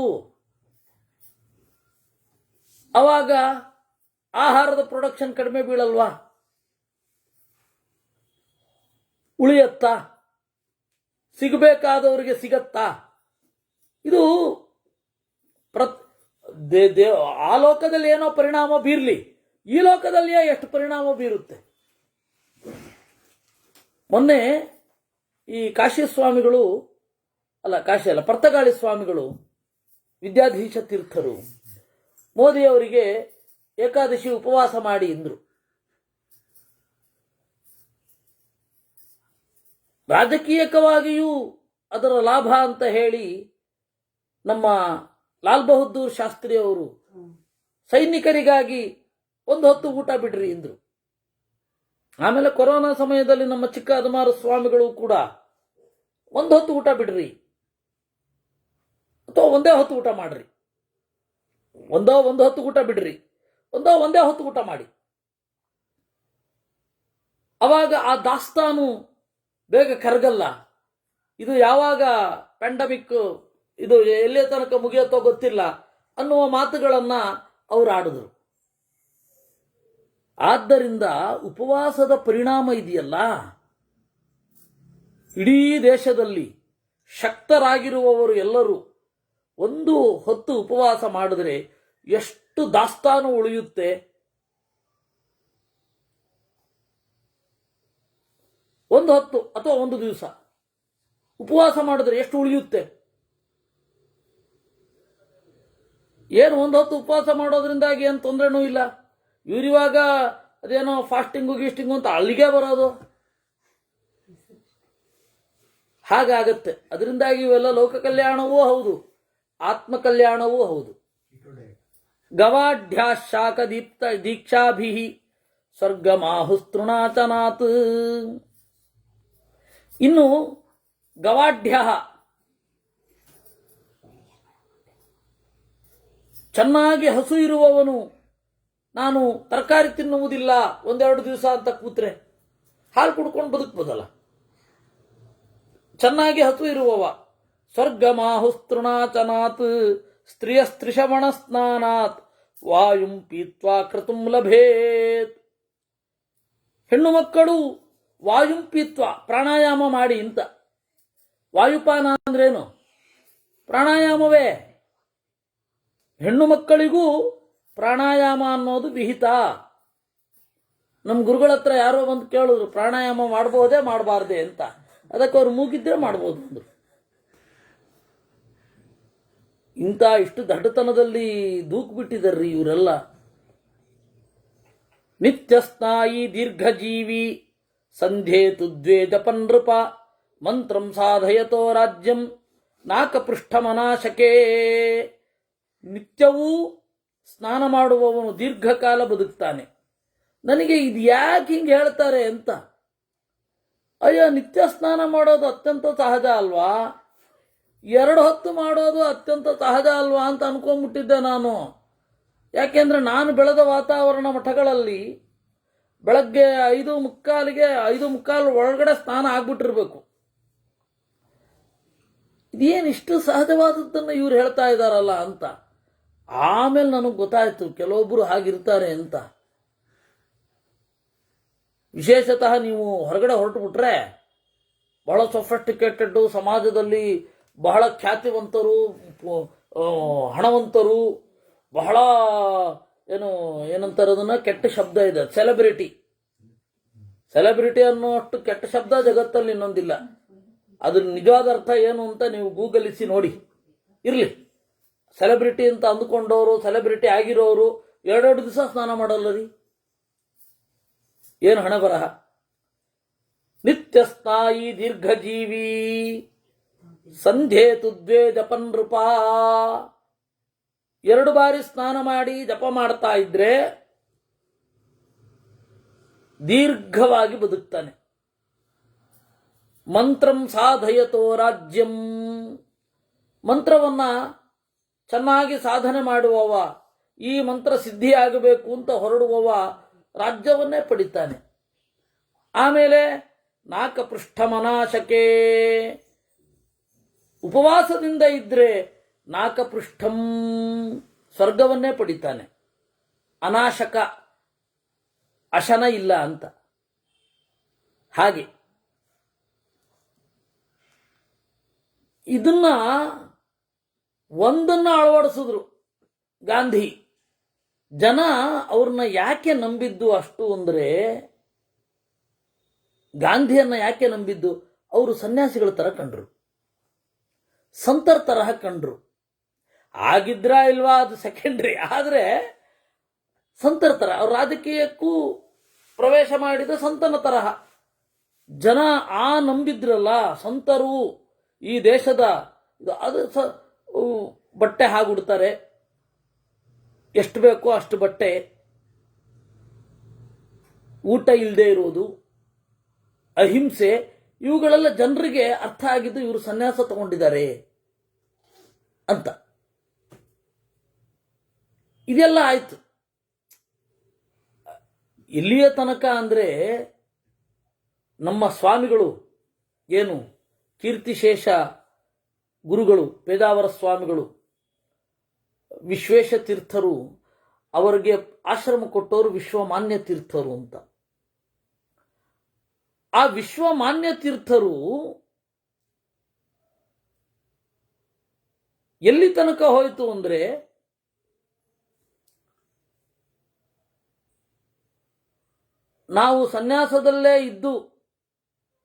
Speaker 1: ಅವಾಗ ಆಹಾರದ ಪ್ರೊಡಕ್ಷನ್ ಕಡಿಮೆ ಬೀಳಲ್ವಾ? ಉಳಿಯತ್ತಾ? ಸಿಗಬೇಕಾದವರಿಗೆ ಸಿಗತ್ತಾ? ಇದು ಆ ಲೋಕದಲ್ಲಿ ಏನೋ ಪರಿಣಾಮ ಬೀರ್ಲಿ, ಈ ಲೋಕದಲ್ಲಿಯೇ ಎಷ್ಟು ಪರಿಣಾಮ ಬೀರುತ್ತೆ. ಮೊನ್ನೆ ಈ ಕಾಶಿ ಸ್ವಾಮಿಗಳು ಕಾಶಿ ಅಲ್ಲ, ಪರ್ತಗಾಳಿ ಸ್ವಾಮಿಗಳು, ವಿದ್ಯಾಧೀಶ ತೀರ್ಥರು ಮೋದಿಯವರಿಗೆ ಏಕಾದಶಿ ಉಪವಾಸ ಮಾಡಿ ಎಂದರು. ರಾಜಕೀಯಕವಾಗಿಯೂ ಅದರ ಲಾಭ ಅಂತ ಹೇಳಿ ನಮ್ಮ ಲಾಲ್ ಬಹದ್ದೂರ್ ಶಾಸ್ತ್ರಿ ಅವರು ಸೈನಿಕರಿಗಾಗಿ ಒಂದು ಹೊತ್ತು ಊಟ ಬಿಡ್ರಿ ಎಂದರು. ಆಮೇಲೆ ಕೊರೋನಾ ಸಮಯದಲ್ಲಿ ನಮ್ಮ ಚಿಕ್ಕ ಅದಮಾರು ಸ್ವಾಮಿಗಳು ಕೂಡ ಒಂದು ಹೊತ್ತು ಊಟ ಬಿಡ್ರಿ ಅಥವಾ ಒಂದೇ ಹೊತ್ತು ಊಟ ಮಾಡ್ರಿ, ಒಂದು ಹೊತ್ತು ಊಟ ಬಿಡ್ರಿ, ಒಂದೇ ಹೊತ್ತು ಊಟ ಮಾಡಿ. ಅವಾಗ ಆ ದಾಸ್ತಾನು ಬೇಗ ಕರಗಲ್ಲ. ಇದು ಯಾವಾಗ ಪ್ಯಾಂಡಮಿಕ್ ಇದು ಎಲ್ಲಿಯ ತನಕ ಮುಗಿಯತ್ತೋ ಗೊತ್ತಿಲ್ಲ ಅನ್ನುವ ಮಾತುಗಳನ್ನ ಅವರು ಆಡಿದ್ರು. ಆದ್ದರಿಂದ ಉಪವಾಸದ ಪರಿಣಾಮ ಇದೆಯಲ್ಲ, ಇಡೀ ದೇಶದಲ್ಲಿ ಶಕ್ತರಾಗಿರುವವರು ಎಲ್ಲರೂ ಒಂದು ಹೊತ್ತು ಉಪವಾಸ ಮಾಡಿದ್ರೆ ಎಷ್ಟು ದಾಸ್ತಾನು ಉಳಿಯುತ್ತೆ. ಒಂದು ಹೊತ್ತು ಅಥವಾ ಒಂದು ದಿವಸ ಉಪವಾಸ ಮಾಡಿದ್ರೆ ಎಷ್ಟು ಉಳಿಯುತ್ತೆ? ಏನು ಒಂದು ಹೊತ್ತು ಉಪವಾಸ ಮಾಡೋದ್ರಿಂದಾಗಿ ಏನು ತೊಂದರೆನೂ ಇಲ್ಲ. ಇವರಿವಾಗ ಅದೇನೋ ಫಾಸ್ಟಿಂಗು ಗೀಸ್ಟಿಂಗು ಅಂತ ಅಲ್ಲಿಗೆ ಬರೋದು, ಹಾಗಾಗತ್ತೆ. ಅದರಿಂದಾಗಿ ಇವೆಲ್ಲ ಲೋಕ ಕಲ್ಯಾಣವೂ ಹೌದು, ಆತ್ಮ ಕಲ್ಯಾಣವೂ ಹೌದು. ಗವಾಢ್ಯ ಶಾಖ ದೀಕ್ಷಾಭಿ ಸ್ವರ್ಗಮಾಹುಸ್ತೃಣಾಚನಾತ್. ಇನ್ನು ಗವಾಢ್ಯ ಚೆನ್ನಾಗಿ ಹಸು ಇರುವವನು ನಾನು ತರಕಾರಿ ತಿನ್ನುವುದಿಲ್ಲ ಒಂದೆರಡು ದಿವಸ ಅಂತ ಕೂತ್ರೆ ಹಾಲು ಕುಡ್ಕೊಂಡು ಬದುಕಬಹುದಲ್ಲ. ಚೆನ್ನಾಗಿ ಹಸು ಇರುವವ ಸ್ವರ್ಗಮಾಹುಸ್ತೃಣಾಚನಾತ್ ಸ್ತ್ರೀಯಸ್ತ್ರಿಷವಣ ಸ್ನಾನಾತ್ ವಾಯುಂ ಪೀತ್ವಾ ಕ್ರತುಂ ಲಭೇತ್. ಹೆಣ್ಣು ಮಕ್ಕಳು ವಾಯುಂ ಪೀತ್ವಾ ಪ್ರಾಣಾಯಾಮ ಮಾಡಿ ಅಂತ. ವಾಯುಪಾನ ಅಂದ್ರೇನು? ಪ್ರಾಣಾಯಾಮವೇ. ಹೆಣ್ಣು ಮಕ್ಕಳಿಗೂ ಪ್ರಾಣಾಯಾಮ ಅನ್ನೋದು ವಿಹಿತ. ನಮ್ಮ ಗುರುಗಳ ಹತ್ರ ಯಾರೋ ಬಂದು ಕೇಳಿದ್ರು, ಪ್ರಾಣಾಯಾಮ ಮಾಡಬಹುದೇ ಮಾಡಬಾರ್ದೆ ಅಂತ. ಅದಕ್ಕೆ ಅವ್ರು ಮೂಗಿದ್ರೆ ಮಾಡ್ಬೋದು ಅಂದ್ರು. ಇಂಥ ಇಷ್ಟು ದಡ್ಡತನದಲ್ಲಿ ದೂಕ್ಬಿಟ್ಟಿದಾರ್ರಿ ಇವರೆಲ್ಲ. ನಿತ್ಯ ಸ್ನಾಯಿ ದೀರ್ಘಜೀವಿ ಸಂಧ್ಯೇತು ದ್ವೇ ಜಪನ್ ನೃಪ ಮಂತ್ರಂ ಸಾಧಯತೋ ರಾಜ್ಯಂ ನಾಕಪೃಷ್ಠಮನಾಶಕೇ. ನಿತ್ಯವೂ ಸ್ನಾನ ಮಾಡುವವನು ದೀರ್ಘಕಾಲ ಬದುಕ್ತಾನೆ. ನನಗೆ ಇದು ಯಾಕೆ ಹಿಂಗೆ ಹೇಳ್ತಾರೆ ಅಂತ. ಅಯ್ಯೋ, ನಿತ್ಯ ಸ್ನಾನ ಮಾಡೋದು ಅತ್ಯಂತ ಸಹಜ ಅಲ್ವಾ? ಎರಡು ಹೊತ್ತು ಮಾಡೋದು ಅತ್ಯಂತ ಸಹಜ ಅಲ್ವಾ ಅಂತ ಅನ್ಕೊಂಡ್ಬಿಟ್ಟಿದ್ದೆ ನಾನು. ಯಾಕೆಂದ್ರೆ ನಾನು ಬೆಳೆದ ವಾತಾವರಣ ಮಠಗಳಲ್ಲಿ ಬೆಳಗ್ಗೆ 5:45 ಒಳಗಡೆ ಸ್ನಾನ ಆಗ್ಬಿಟ್ಟಿರ್ಬೇಕು. ಇದೇನು ಇಷ್ಟು ಸಹಜವಾದದ್ದನ್ನು ಇವ್ರು ಹೇಳ್ತಾ ಇದ್ದಾರಲ್ಲ ಅಂತ. ಆಮೇಲೆ ನನಗೆ ಗೊತ್ತಾಯ್ತು ಕೆಲವೊಬ್ಬರು ಹಾಗಿರ್ತಾರೆ ಅಂತ. ವಿಶೇಷತಃ ನೀವು ಹೊರಗಡೆ ಹೊರಟು ಬಿಟ್ರೆ ಬಹಳ ಸೊಫಿಸ್ಟಿಕೇಟೆಡ್, ಸಮಾಜದಲ್ಲಿ ಬಹಳ ಖ್ಯಾತಿವಂತರು, ಹಣವಂತರು, ಬಹಳ ಏನು ಏನಂತಾರೆ ಅದನ್ನ, ಕೆಟ್ಟ ಶಬ್ದ ಇದೆ, ಸೆಲೆಬ್ರಿಟಿ ಅನ್ನೋಷ್ಟು ಕೆಟ್ಟ ಶಬ್ದ ಜಗತ್ತಲ್ಲಿ ಇನ್ನೊಂದಿಲ್ಲ. ಅದ್ರ ನಿಜವಾದ ಅರ್ಥ ಏನು ಅಂತ ನೀವು ಗೂಗಲಿಸಿ ನೋಡಿ. ಇರಲಿ, ಸೆಲೆಬ್ರಿಟಿ ಅಂತ ಅಂದುಕೊಂಡವರು, ಸೆಲೆಬ್ರಿಟಿ ಆಗಿರೋರು 2 ದಿವಸ ಸ್ನಾನ ಮಾಡಲ್ಲ ರೀ. ಏನು ಹಣೆ ಬರಹ. ನಿತ್ಯ ಸ್ನಾಯಿ ದೀರ್ಘಜೀವಿ ಸಂಧ್ಯೆ ತುದ್ವೇ ಜಪನ್ ನೃಪ. 2 ಬಾರಿ ಸ್ನಾನ ಮಾಡಿ ಜಪ ಮಾಡ್ತಾ ಇದ್ರೆ ದೀರ್ಘವಾಗಿ ಬದುಕ್ತಾನೆ. ಮಂತ್ರಂ ಸಾಧಯತೋ ರಾಜ್ಯಂ. ಮಂತ್ರವನ್ನ ಚೆನ್ನಾಗಿ ಸಾಧನೆ ಮಾಡುವವ, ಈ ಮಂತ್ರ ಸಿದ್ಧಿಯಾಗಬೇಕು ಅಂತ ಹೊರಡುವವ ರಾಜ್ಯವನ್ನೇ ಪಡಿತಾನೆ. ಆಮೇಲೆ ನಾಕಪೃಷ್ಠಮನಾಶಕೆ. ಉಪವಾಸದಿಂದ ಇದ್ರೆ ನಾಕಪೃಷ್ಠಂ, ಸ್ವರ್ಗವನ್ನೇ ಪಡಿತಾನೆ. ಅನಾಶಕ, ಅಶನ ಇಲ್ಲ ಅಂತ. ಹಾಗೆ ಇದನ್ನ ಒಂದನ್ನು ಅಳವಡಿಸಿದ್ರು ಗಾಂಧಿ. ಜನ ಅವ್ರನ್ನ ಯಾಕೆ ನಂಬಿದ್ದು ಅಷ್ಟು ಅಂದ್ರೆ, ಗಾಂಧಿಯನ್ನ ಯಾಕೆ ನಂಬಿದ್ದು, ಅವರು ಸನ್ಯಾಸಿಗಳ ತರ ಕಂಡ್ರು, ಸಂತರ ತರಹ ಕಂಡ್ರು. ಆಗಿದ್ರ ಇಲ್ವಾ ಅದು ಸೆಕೆಂಡ್ರಿ, ಆದ್ರೆ ಸಂತರ ತರ, ಅವ್ರ ರಾಜಕೀಯಕ್ಕೂ ಪ್ರವೇಶ ಮಾಡಿದ ಸಂತನ ತರಹ ಜನ ನಂಬಿದ್ರಲ್ಲ. ಸಂತರು ಈ ದೇಶದ ಅದು ಬಟ್ಟೆ ಹಾಗುಡ್ತಾರೆ, ಎಷ್ಟು ಬೇಕೋ ಅಷ್ಟು ಬಟ್ಟೆ, ಊಟ ಇಲ್ಲದೆ ಇರುವುದು, ಅಹಿಂಸೆ, ಇವುಗಳೆಲ್ಲ ಜನರಿಗೆ ಅರ್ಥ ಆಗಿದ್ದು ಇವರು ಸನ್ಯಾಸ ತಗೊಂಡಿದ್ದಾರೆ ಅಂತ. ಇದೆಲ್ಲ ಆಯ್ತು. ಇಲ್ಲಿಯ ತನಕ ಅಂದ್ರೆ ನಮ್ಮ ಸ್ವಾಮಿಗಳು ಏನು ಕೀರ್ತಿಶೇಷ ಗುರುಗಳು ಪೇಜಾವರ ಸ್ವಾಮಿಗಳು, ವಿಶ್ವೇಶ ತೀರ್ಥರು, ಅವರಿಗೆ ಆಶ್ರಮ ಕೊಟ್ಟವರು ವಿಶ್ವಮಾನ್ಯ ತೀರ್ಥರು ಅಂತ. ಆ ವಿಶ್ವಮಾನ್ಯ ತೀರ್ಥರು ಎಲ್ಲಿ ತನಕ ಹೋಯಿತು ಅಂದ್ರೆ, ನಾವು ಸನ್ಯಾಸದಲ್ಲೇ ಇದ್ದು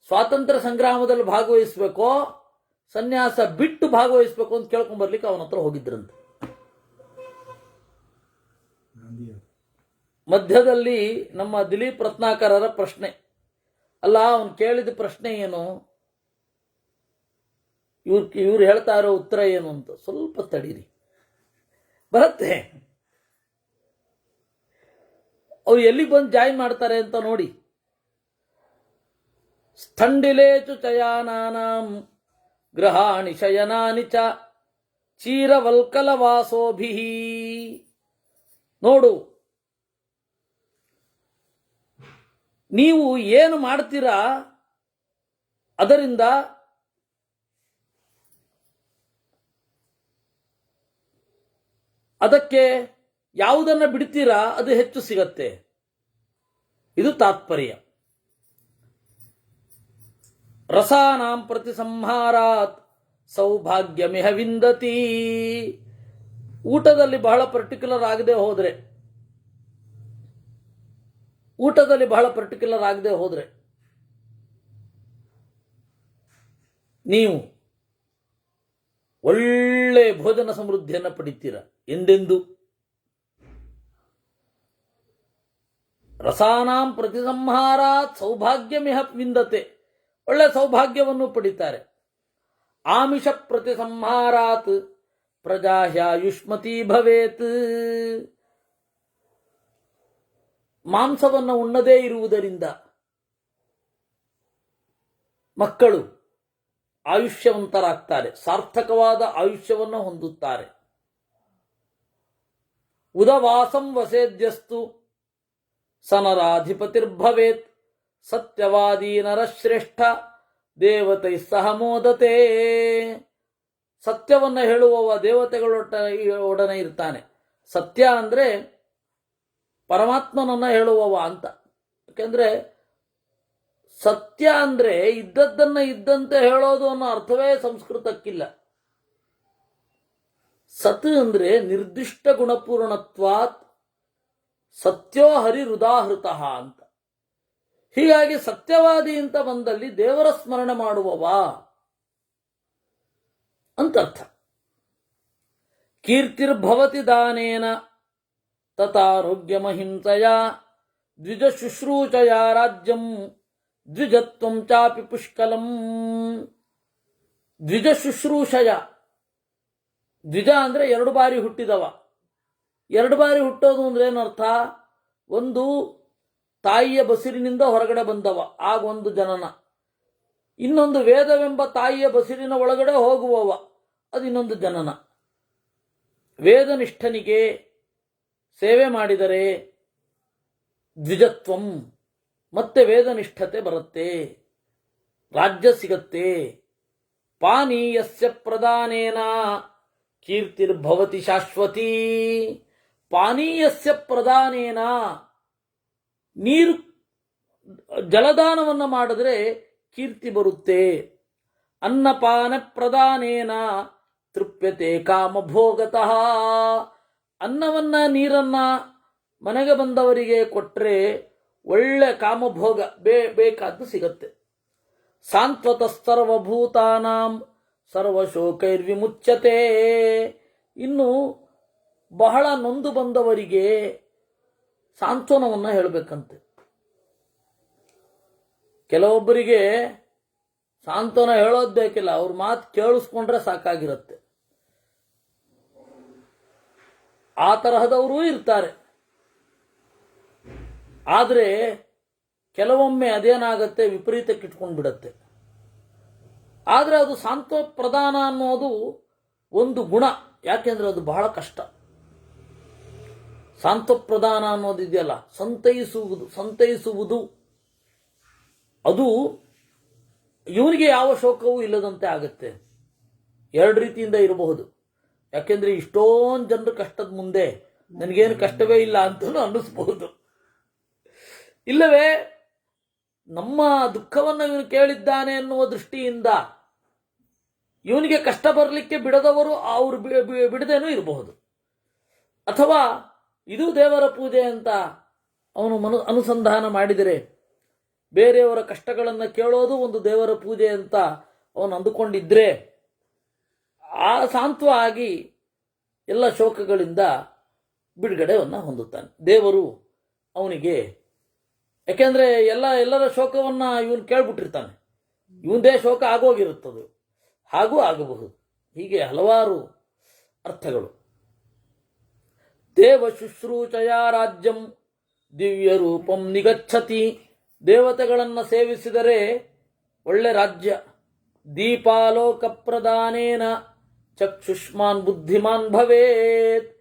Speaker 1: ಸ್ವಾತಂತ್ರ್ಯ ಸಂಗ್ರಾಮದಲ್ಲಿ ಭಾಗವಹಿಸಬೇಕೋ ಸನ್ಯಾಸ ಬಿಟ್ಟು ಭಾಗವಹಿಸಬೇಕು ಅಂತ ಕೇಳ್ಕೊಂಡ್ಬರ್ಲಿಕ್ಕೆ ಅವನ ಹತ್ರ ಹೋಗಿದ್ರಂತೆ. ಮಧ್ಯದಲ್ಲಿ ನಮ್ಮ ದಿಲೀಪ್ ರತ್ನಾಕರರ ಪ್ರಶ್ನೆ, ಅಲ್ಲ ಅವನು ಕೇಳಿದ ಪ್ರಶ್ನೆ ಏನು, ಇವ್ರು ಹೇಳ್ತಾ ಇರೋ ಉತ್ತರ ಏನು ಅಂತ. ಸ್ವಲ್ಪ ತಡೀರಿ, ಬರುತ್ತೆ. ಅವ್ರು ಎಲ್ಲಿಗೆ ಬಂದು ಜಾಯಿನ್ ಮಾಡ್ತಾರೆ ಅಂತ ನೋಡಿ. ಸ್ಥಂಡಿಲೇಚು ಚಯಾನಾನಾಂ ಗೃಹಾಣಿ ಶಯನಾನಿ ಚ ಚೀರವಲ್ಕಲವಾಸೋಭಿ. ನೋಡು, ನೀವು ಏನು ಮಾಡ್ತೀರಾ ಅದರಿಂದ ಅದಕ್ಕೆ ಯಾವುದನ್ನ ಬಿಡ್ತೀರಾ ಅದು ಹೆಚ್ಚು ಸಿಗತ್ತೆ. ಇದು ತಾತ್ಪರ್ಯ. ರಸಾನಾಂ ಪ್ರತಿ ಸಂಹಾರಾತ್ ಸೌಭಾಗ್ಯಮಿಹ ವಿಂದತಿ. ಊಟದಲ್ಲಿ ಬಹಳ ಪರ್ಟಿಕ್ಯುಲರ್ ಆಗದೆ ಹೋದ್ರೆ ನೀವು ಒಳ್ಳೆ ಭೋಜನ ಸಮೃದ್ಧಿಯನ್ನು ಪಡಿತೀರ ಎಂದೆಂದು. ರಸಾನಾಂ ಪ್ರತಿ ಸಂಹಾರಾತ್ ಸೌಭಾಗ್ಯಮಿಹ ವಿಂದತೆ. ಒಳ್ಳೆ ಸೌಭಾಗ್ಯವನ್ನು ಪಡಿತಾರೆ. ಆಮಿಷ ಪ್ರತಿ ಸಂಹಾರಾತ್ ಪ್ರಜಾಹ್ಯಾಯುಷ್ಮತಿ ಭವೇತ್. ಮಾಂಸವನ್ನು ಉಣ್ಣದೇ ಇರುವುದರಿಂದ ಮಕ್ಕಳು ಆಯುಷ್ಯವಂತರಾಗ್ತಾರೆ, ಸಾರ್ಥಕವಾದ ಆಯುಷ್ಯವನ್ನು ಹೊಂದುತ್ತಾರೆ. ಉದವಾಸಂ ವಸೇದ್ಯಸ್ತು ಸನರಾಧಿಪತಿರ್ಭವೇತ್. ಸತ್ಯವಾದಿ ನರಶ್ರೇಷ್ಠ ದೇವತೈ ಸಹ ಮೋದತೆ. ಸತ್ಯವನ್ನ ಹೇಳುವವ ದೇವತೆಗಳೊಡನೆ ಇರ್ತಾನೆ. ಸತ್ಯ ಅಂದ್ರೆ ಪರಮಾತ್ಮನನ್ನ ಹೇಳುವವ ಅಂತ. ಯಾಕೆಂದ್ರೆ ಸತ್ಯ ಅಂದ್ರೆ ಇದ್ದದ್ದನ್ನ ಇದ್ದಂತೆ ಹೇಳೋದು ಅನ್ನೋ ಅರ್ಥವೇ ಸಂಸ್ಕೃತಕ್ಕಿಲ್ಲ. ಸತ್ ಅಂದರೆ ನಿರ್ದಿಷ್ಟ ಗುಣಪೂರ್ಣತ್ವಾತ್ ಸತ್ಯೋ ಹರಿರುದಾಹೃತ ಅಂತ. ಹೀಗಾಗಿ ಸತ್ಯವಾದಿ ಅಂತ ಬಂದಲ್ಲಿ ದೇವರ ಸ್ಮರಣೆ ಮಾಡುವವ ಅಂತರ್ಥ. ಕೀರ್ತಿರ್ಭವತಿ ದಾನೇನ ತಥಾರೋಗ್ಯಮಹಿಂಸಯ ದ್ವಿಜ ಶುಶ್ರೂಷಯ ರಾಜ್ಯಂ ದ್ವಿಜತ್ವಂ ಚಾಪಿ ಪುಷ್ಕಲಂ. ದ್ವಿಜ ಶುಶ್ರೂಷಯ, ದ್ವಿಜ ಅಂದರೆ 2 ಬಾರಿ ಹುಟ್ಟಿದವ. 2 ಬಾರಿ ಹುಟ್ಟೋದು ಅಂದ್ರೆ ಏನರ್ಥ? ಒಂದು ತಾಯಿಯ ಬಸಿರಿನಿಂದ ಹೊರಗಡೆ ಬಂದವ, ಆಗ ಒಂದು ಜನನ. ಇನ್ನೊಂದು ವೇದವೆಂಬ ತಾಯಿಯ ಬಸಿರಿನ ಒಳಗಡೆ ಹೋಗುವವ, ಅದು ಇನ್ನೊಂದು ಜನನ. ವೇದನಿಷ್ಠನಿಗೆ ಸೇವೆ ಮಾಡಿದರೆ ದ್ವಿಜತ್ವಂ, ಮತ್ತೆ ವೇದನಿಷ್ಠತೆ ಬರುತ್ತೆ, ರಾಜ್ಯ ಸಿಗತ್ತೆ. ಪಾನೀಯಸ್ಯ ಪ್ರದಾನೇನ ಕೀರ್ತಿರ್ಭವತಿ ಶಾಶ್ವತಿ. ಪಾನೀಯಸ್ಯ ಪ್ರದಾನೇನ, ನೀರು ಜಲದಾನವನ್ನು ಮಾಡಿದ್ರೆ ಕೀರ್ತಿ ಬರುತ್ತೆ. ಅನ್ನಪಾನ ಪ್ರದಾನೇನ ತೃಪ್ಯತೆ ಕಾಮಭೋಗತಃ. ಅನ್ನವನ್ನ ನೀರನ್ನ ಮನೆಗೆ ಬಂದವರಿಗೆ ಕೊಟ್ಟರೆ ಒಳ್ಳೆ ಕಾಮಭೋಗ ಬೇಕಾದ್ದು ಸಿಗತ್ತೆ. ಸಾಂತ್ವತ ಸರ್ವಭೂತಾನಾಂ ಸರ್ವಶೋಕೈರ್ವಿಮುಚ್ಯತೆ. ಇನ್ನು ಬಹಳ ನೊಂದು ಬಂದವರಿಗೆ ಸಾಂತ್ವನವನ್ನು ಹೇಳಬೇಕಂತೆ. ಕೆಲವೊಬ್ಬರಿಗೆ ಸಾಂತ್ವನ ಹೇಳೋದು ಬೇಕಿಲ್ಲ, ಅವ್ರ ಮಾತು ಕೇಳಿಸ್ಕೊಂಡ್ರೆ ಸಾಕಾಗಿರುತ್ತೆ. ಆ ತರಹದವರೂ ಇರ್ತಾರೆ. ಆದರೆ ಕೆಲವೊಮ್ಮೆ ಅದೇನಾಗತ್ತೆ, ವಿಪರೀತಕ್ಕಿಟ್ಕೊಂಡು ಬಿಡತ್ತೆ. ಆದರೆ ಅದು ಸಾಂತ್ವ ಪ್ರದಾನ ಅನ್ನೋದು ಒಂದು ಗುಣ, ಯಾಕೆಂದ್ರೆ ಅದು ಬಹಳ ಕಷ್ಟ. ಸಾಂತ್ವ ಪ್ರದಾನ ಅನ್ನೋದಿದೆಯಲ್ಲ, ಸಂತೈಸುವುದು ಅದು ಇವನಿಗೆ ಯಾವ ಶೋಕವೂ ಇಲ್ಲದಂತೆ ಆಗುತ್ತೆ. 2 ರೀತಿಯಿಂದ ಇರಬಹುದು. ಯಾಕೆಂದ್ರೆ ಇಷ್ಟೊಂದು ಜನರ ಕಷ್ಟದ ಮುಂದೆ ನನಗೇನು ಕಷ್ಟವೇ ಇಲ್ಲ ಅಂತಲೂ ಅನ್ನಿಸ್ಬಹುದು. ಇಲ್ಲವೇ ನಮ್ಮ ದುಃಖವನ್ನು ಇವನು ಕೇಳಿದ್ದಾನೆ ಅನ್ನುವ ದೃಷ್ಟಿಯಿಂದ ಇವನಿಗೆ ಕಷ್ಟ ಬರಲಿಕ್ಕೆ ಬಿಡದವರು ಅವರು ಬಿಡದೇನೂ ಇರಬಹುದು. ಅಥವಾ ಇದು ದೇವರ ಪೂಜೆ ಅಂತ ಅವನು ಅನುಸಂಧಾನ ಮಾಡಿದರೆ ಬೇರೆಯವರ ಕಷ್ಟಗಳನ್ನು ಕೇಳೋದು ಒಂದು ದೇವರ ಪೂಜೆ ಅಂತ ಅವನು ಅಂದುಕೊಂಡಿದ್ರೆ ಆ ಸಾಂತ್ವ ಆಗಿ ಎಲ್ಲ ಶೋಕಗಳಿಂದ ಬಿಡುಗಡೆಯನ್ನು ಹೊಂದುತ್ತಾನೆ ದೇವರು ಅವನಿಗೆ. ಯಾಕೆಂದ್ರೆ ಎಲ್ಲರ ಶೋಕವನ್ನ ಇವನು ಕೇಳ್ಬಿಟ್ಟಿರ್ತಾನೆ, ಇವಂದೇ ಶೋಕ ಆಗೋಗಿರುತ್ತದೆ, ಹಾಗೂ ಆಗಬಹುದು. ಹೀಗೆ ಹಲವಾರು ಅರ್ಥಗಳು. ದೇವ ಶುಶ್ರೂಷಯ ರಾಜ್ಯಂ ದಿವ್ಯ ರೂಪಂ ನಿಗಚ್ಚತಿ. ದೇವತೆಗಳನ್ನು ಸೇವಿಸಿದರೆ ಒಳ್ಳೆ ರಾಜ್ಯ. ದೀಪಾಲೋಕ ಪ್ರದಾನೇನ ಚಕ್ಷುಷ್ಮಾನ್ ಬುದ್ಧಿಮಾನ್ ಭವೇತ್.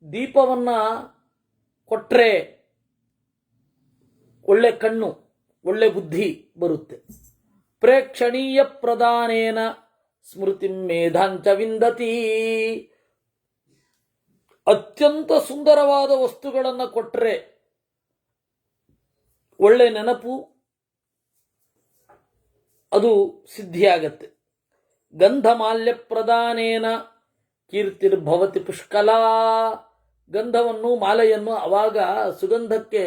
Speaker 1: ದೀಪವನ್ನ ಕೊಟ್ರೆ ಒಳ್ಳೆ ಕಣ್ಣು, ಒಳ್ಳೆ ಬುದ್ಧಿ ಬರುತ್ತೆ. ಪ್ರೇಕ್ಷಣೀಯ ಪ್ರದಾನೇನ ಸ್ಮೃತಿ ಮೇಧಾಂಚ ವಿಂದತಿ. ಅತ್ಯಂತ ಸುಂದರವಾದ ವಸ್ತುಗಳನ್ನು ಕೊಟ್ಟರೆ ಒಳ್ಳೆ ನೆನಪು ಅದು ಸಿದ್ಧಿಯಾಗತ್ತೆ. ಗಂಧಮಾಲ್ಯ ಪ್ರದಾನೇನ ಕೀರ್ತಿರ್ಭವತಿ ಪುಷ್ಕಲ. ಗಂಧವನ್ನು ಮಾಲೆಯನ್ನು ಅವಾಗ ಸುಗಂಧಕ್ಕೆ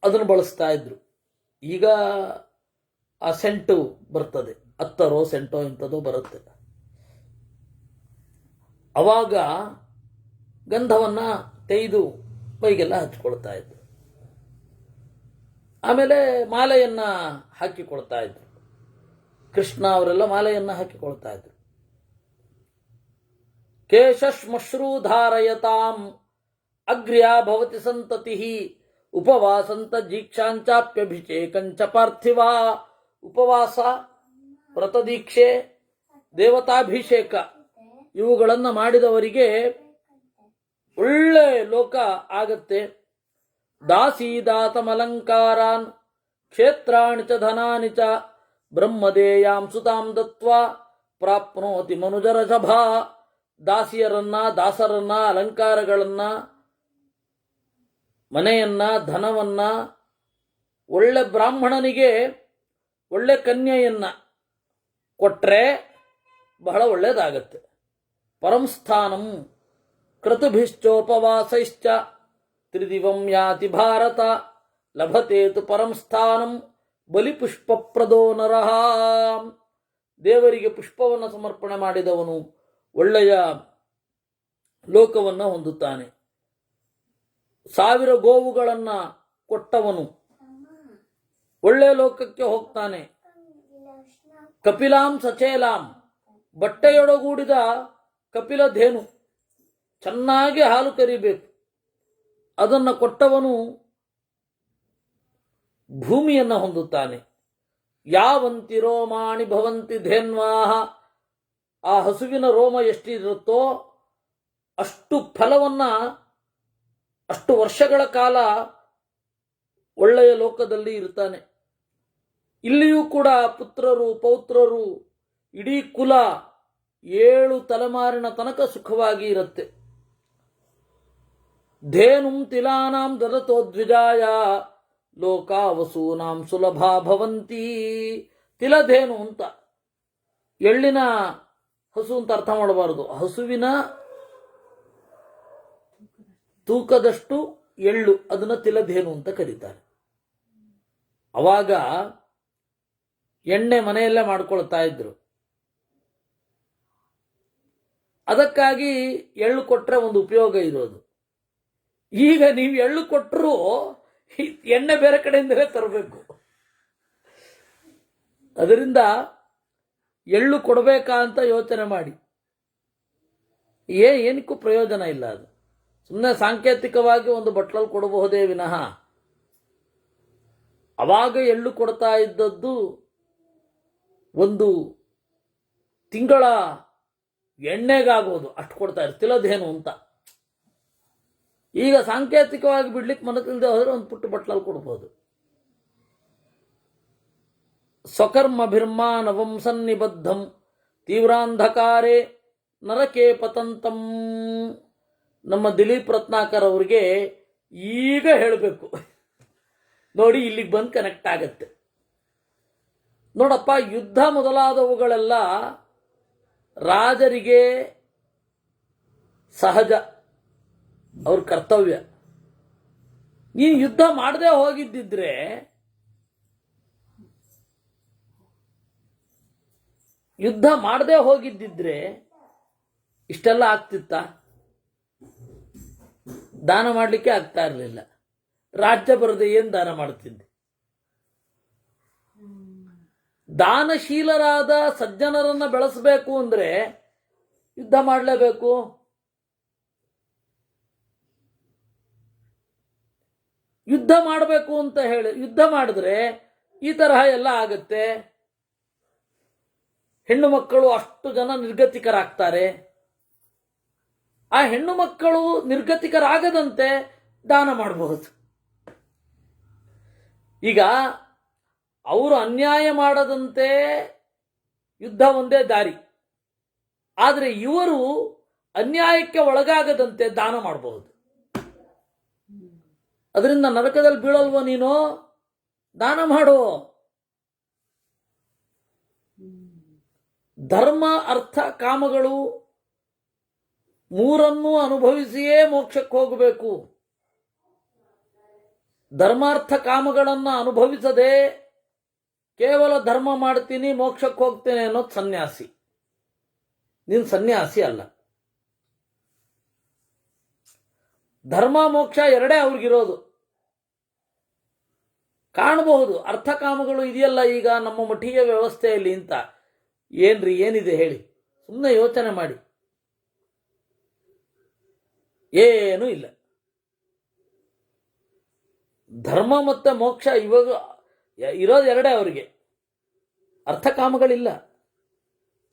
Speaker 1: ಅದನ್ನು ಬಳಸ್ತಾ ಇದ್ರು. ಈಗ ಆ ಸೆಂಟು ಬರ್ತದೆ, ಅತ್ತರೋ ಸೆಂಟೋ ಇಂಥದ್ದು ಬರುತ್ತೆ. ಅವಾಗ ಗಂಧವನ್ನ ತೆಗೆದು ಮೈಗೆಲ್ಲ ಹಚ್ಕೊಳ್ತಾ ಇದ್ರು. ಆಮೇಲೆ ಮಾಲೆಯನ್ನ ಹಾಕಿಕೊಳ್ತಾ ಇದ್ರು. ಕೃಷ್ಣ ಅವರೆಲ್ಲ ಮಾಲೆಯನ್ನ ಹಾಕಿಕೊಳ್ತಾ ಇದ್ರು. ಕೇಶಶ್ಮಶ್ರೂ ಧಾರಯತಾಂ ಅಗ್ರ್ಯಾ ಭವತಿ ಸಂತತಿ ಉಪವಾಸಂತ ದೀಕ್ಷಾಂಚಾಪ್ಯಭಿಷೇಕಂಚ ಪಾರ್ಥಿವ. ಉಪವಾಸ, ವ್ರತದೀಕ್ಷೆ, ದೇವತಾಭಿಷೇಕ ಇವುಗಳನ್ನು ಮಾಡಿದವರಿಗೆ ಒಳ್ಳೆ ಲೋಕ ಆಗತ್ತೆ. ದಾಸೀದಾತಮಲಂಕಾರಾನ್ ಕ್ಷೇತ್ರಾಣಿ ಚ ಧನಾನಿ ಚ ಬ್ರಹ್ಮದೇಯಾಂ ಸುತಾಂ ದತ್ವಾ ಪ್ರಾಪ್ನೋತಿ ಮನುಜರಸಭ. ದಾಸಿಯರನ್ನ, ದಾಸರನ್ನ, ಅಲಂಕಾರಗಳನ್ನ, ಮನೆಯನ್ನ, ಧನವನ್ನ, ಒಳ್ಳೆ ಬ್ರಾಹ್ಮಣನಿಗೆ ಒಳ್ಳೆ ಕನ್ಯೆಯನ್ನ ಕೊಟ್ರೆ ಬಹಳ ಒಳ್ಳೆಯದಾಗತ್ತೆ. ಪರಂಸ್ಥಾನಂ ಕ್ರತುಭಿಶ್ಚೋಪವಾಸೈಶ್ಚ ತ್ರಿದಿವಂ ಯಾತಿ ಭಾರತ ಲಭತೇತು ಪರಂಸ್ಥಾನಂ ಬಲಿಪುಷ್ಪಪ್ರದೋ ನರಃ. ದೇವರಿಗೆ ಪುಷ್ಪವನ್ನು ಸಮರ್ಪಣೆ ಮಾಡಿದವನು ಒಳ್ಳೆಯ ಲೋಕವನ್ನು ಹೊಂದುತ್ತಾನೆ. 1000 ಗೋವುಗಳನ್ನು ಕೊಟ್ಟವನು ಒಳ್ಳೆಯ ಲೋಕಕ್ಕೆ ಹೋಗ್ತಾನೆ. ಕಪಿಲಾಂ ಸಚೇಲಾಂ, ಬಟ್ಟೆಯೊಡಗೂಡಿದ ಕಪಿಲ ಧೇನು, ಚೆನ್ನಾಗಿ ಹಾಲು ಕರಿಬೇಕು, ಅದನ್ನು ಕೊಟ್ಟವನು ಭೂಮಿಯನ್ನು ಹೊಂದುತ್ತಾನೆ. ಯಾವಂತಿ ರೋಮಾಣಿ ಭವಂತಿ ಧೇನ್ವಾಹ, ಆ ಹಸುವಿನ ರೋಮ ಎಷ್ಟಿರುತ್ತೋ ಅಷ್ಟು ಫಲವನ್ನು ಅಷ್ಟು ವರ್ಷಗಳ ಕಾಲ ಒಳ್ಳೆಯ ಲೋಕದಲ್ಲಿ ಇರ್ತಾನೆ. ಇಲ್ಲಿಯೂ ಕೂಡ ಪುತ್ರರು ಪೌತ್ರರು ಇಡೀ ಕುಲ 7 ತಲೆಮಾರಿನ ತನಕ ಸುಖವಾಗಿ ಇರುತ್ತೆ. ಧೇನುಂ ತಿಲಾನಾಂ ದದತೋ ದ್ವಿಜಾಯ ಲೋಕಾ ವಸೂನಾಂ ಸುಲಭಾ ಭವಂತಿ. ತಿಲಧೇನು ಅಂತ ಎಳ್ಳಿನ ಹಸು ಅಂತ ಅರ್ಥ ಮಾಡಬಾರದು. ಹಸುವಿನ ತೂಕದಷ್ಟು ಎಳ್ಳು, ಅದನ್ನು ತಿಲಧೇನು ಅಂತ ಕರೀತಾರೆ. ಅವಾಗ ಎಣ್ಣೆ ಮನೆಯಲ್ಲೇ ಮಾಡ್ಕೊಳ್ತಾ ಇದ್ರು. ಅದಕ್ಕಾಗಿ ಎಳ್ಳು ಕೊಟ್ಟರೆ ಒಂದು ಉಪಯೋಗ ಇರೋದು. ಈಗ ನೀವು ಎಳ್ಳು ಕೊಟ್ಟರು ಎಣ್ಣೆ ಬೇರೆ ಕಡೆಯಿಂದಲೇ ತರಬೇಕು. ಅದರಿಂದ ಎಳ್ಳು ಕೊಡಬೇಕಾ ಅಂತ ಯೋಚನೆ ಮಾಡಿ. ಏನಕ್ಕೂ ಪ್ರಯೋಜನ ಇಲ್ಲ. ಅದು ಸುಮ್ಮನೆ ಸಾಂಕೇತಿಕವಾಗಿ ಒಂದು ಬಟ್ಲಲ್ಲಿ ಕೊಡಬಹುದೇ ವಿನಃ, ಅವಾಗ ಎಳ್ಳು ಕೊಡ್ತಾ ಇದ್ದದ್ದು ಒಂದು ತಿಂಗಳ ಎಣ್ಣೆಗಾಗೋದು, ಅಷ್ಟು ಕೊಡ್ತಾ ಇದ್ರು ತಿಲಧೇನು ಅಂತ. ಈಗ ಸಾಂಕೇತಿಕವಾಗಿ ಬಿಡ್ಲಿಕ್ಕೆ ಮನಸ್ಸಿಲ್ಲದೆ ಹೋದ್ರೆ ಒಂದು ಪುಟ್ಟ ಬಟ್ಲಲ್ಲಿ ಕೊಡ್ಬೋದು. ಸ್ವಕರ್ಮಭಿರ್ಮಾನವಂ ಸನ್ನಿಬದ್ಧಂ ತೀವ್ರಾಂಧಕಾರೇ ನರಕೆ ಪತಂತಂ. ನಮ್ಮ ದಿಲೀಪ್ ರತ್ನಾಕರ್ ಅವರಿಗೆ ಈಗ ಹೇಳಬೇಕು ನೋಡಿ, ಇಲ್ಲಿಗೆ ಬಂದು ಕನೆಕ್ಟ್ ಆಗತ್ತೆ. ನೋಡಪ್ಪ, ಯುದ್ಧ ಮೊದಲಾದವುಗಳೆಲ್ಲ ರಾಜರಿಗೆ ಸಹಜ, ಅವ್ರ ಕರ್ತವ್ಯ. ನೀನು ಯುದ್ಧ ಮಾಡದೆ ಹೋಗಿದ್ದಿದ್ರೆ ಇಷ್ಟೆಲ್ಲ ಆಗ್ತಿತ್ತ? ದಾನ ಮಾಡಲಿಕ್ಕೆ ಆಗ್ತಾ ಇರಲಿಲ್ಲ. ರಾಜ್ಯ ಬರದೆ ಏನು ದಾನ ಮಾಡ್ತಿದ್ದೆ? ದಾನಶೀಲರಾದ ಸಜ್ಜನರನ್ನ ಬೆಳೆಸಬೇಕು ಅಂದ್ರೆ ಯುದ್ಧ ಮಾಡಲೇಬೇಕು. ಯುದ್ಧ ಮಾಡಬೇಕು ಅಂತ ಹೇಳಿ ಯುದ್ಧ ಮಾಡಿದ್ರೆ ಈ ತರಹ ಎಲ್ಲ ಆಗತ್ತೆ. ಹೆಣ್ಣು ಮಕ್ಕಳು ಅಷ್ಟು ಜನ ನಿರ್ಗತಿಕರಾಗ್ತಾರೆ. ಆ ಹೆಣ್ಣು ಮಕ್ಕಳು ನಿರ್ಗತಿಕರಾಗದಂತೆ ದಾನ ಮಾಡಬಹುದು. ಈಗ ಅವರು ಅನ್ಯಾಯ ಮಾಡದಂತೆ ಯುದ್ಧ ಒಂದೇ ದಾರಿ, ಆದರೆ ಇವರು ಅನ್ಯಾಯಕ್ಕೆ ಒಳಗಾಗದಂತೆ ದಾನ ಮಾಡಬಹುದು. ಅದರಿಂದ ನರಕದಲ್ಲಿ ಬೀಳಲ್ವ ನೀನು? ದಾನ ಮಾಡು. ಧರ್ಮ ಅರ್ಥ ಕಾಮಗಳು ಮೂರನ್ನೂ ಅನುಭವಿಸಿಯೇ ಮೋಕ್ಷಕ್ಕೆ ಹೋಗಬೇಕು. ಧರ್ಮಾರ್ಥ ಕಾಮಗಳನ್ನು ಅನುಭವಿಸದೆ ಕೇವಲ ಧರ್ಮ ಮಾಡ್ತೀನಿ ಮೋಕ್ಷಕ್ಕೆ ಹೋಗ್ತೇನೆ ಅನ್ನೋದು ಸನ್ಯಾಸಿ. ನೀನು ಸನ್ಯಾಸಿ ಅಲ್ಲ. ಧರ್ಮ ಮೋಕ್ಷ ಎರಡೇ ಅವ್ರಿಗಿರೋದು. ಕಾಣಬಹುದು ಅರ್ಥ ಕಾಮಗಳು ಇದೆಯಲ್ಲ ಈಗ ನಮ್ಮ ಮಠೀಯ ವ್ಯವಸ್ಥೆಯಲ್ಲಿ ಅಂತ. ಏನ್ರಿ, ಏನಿದೆ ಹೇಳಿ? ಸುಮ್ಮನೆ ಯೋಚನೆ ಮಾಡಿ. ಏನೂ ಇಲ್ಲ. ಧರ್ಮ ಮತ್ತು ಮೋಕ್ಷ ಇವಾಗ ಇರೋದು ಎರಡೇ ಅವರಿಗೆ. ಅರ್ಥಕಾಮಗಳಿಲ್ಲ,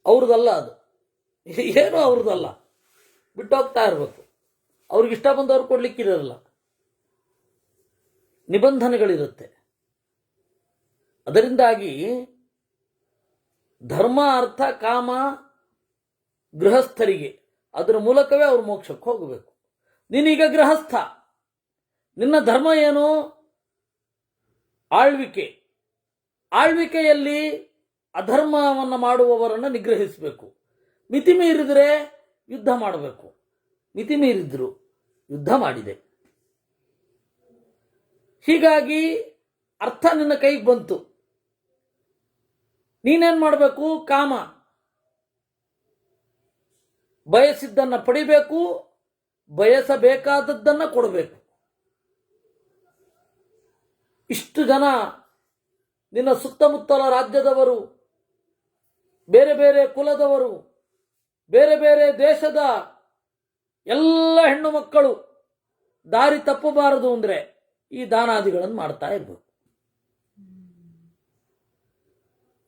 Speaker 1: ಅವ್ರದ್ದಲ್ಲ ಅದು. ಏನೂ ಅವ್ರದ್ದಲ್ಲ, ಬಿಟ್ಟೋಗ್ತಾ ಇರಬೇಕು. ಅವ್ರಿಗೆ ಇಷ್ಟ ಬಂದವ್ರು ಕೊಡ್ಲಿಕ್ಕಿರಲ್ಲ, ನಿಬಂಧನೆಗಳಿರುತ್ತೆ. ಅದರಿಂದಾಗಿ ಧರ್ಮ ಅರ್ಥ ಕಾಮ ಗೃಹಸ್ಥರಿಗೆ, ಅದರ ಮೂಲಕವೇ ಅವ್ರು ಮೋಕ್ಷಕ್ಕೆ ಹೋಗಬೇಕು. ನೀನೀಗ ಗೃಹಸ್ಥ, ನಿನ್ನ ಧರ್ಮ ಏನು? ಆಳ್ವಿಕೆ. ಆಳ್ವಿಕೆಯಲ್ಲಿ ಅಧರ್ಮವನ್ನು ಮಾಡುವವರನ್ನು ನಿಗ್ರಹಿಸಬೇಕು. ಮಿತಿ ಮೀರಿದರೆ ಯುದ್ಧ ಮಾಡಬೇಕು. ಮಿತಿ ಮೀರಿದ್ರು ಯುದ್ಧ ಮಾಡಿದೆ. ಹೀಗಾಗಿ ಅರ್ಥ ನಿನ್ನ ಕೈಗೆ ಬಂತು. ನೀನೇನು ಮಾಡಬೇಕು? ಕಾಮ, ಬಯಸಿದ್ದನ್ನು ಪಡಿಬೇಕು, ಬಯಸಬೇಕಾದದ್ದನ್ನು ಕೊಡಬೇಕು. ಇಷ್ಟು ಜನ ನಿನ್ನ ಸುತ್ತಮುತ್ತಲ ರಾಜ್ಯದವರು, ಬೇರೆ ಬೇರೆ ಕುಲದವರು, ಬೇರೆ ಬೇರೆ ದೇಶದ ಎಲ್ಲ ಹೆಣ್ಣು ಮಕ್ಕಳು ದಾರಿ ತಪ್ಪಬಾರದು ಅಂದರೆ ಈ ದಾನಾದಿಗಳನ್ನು ಮಾಡ್ತಾ ಇರಬೇಕು.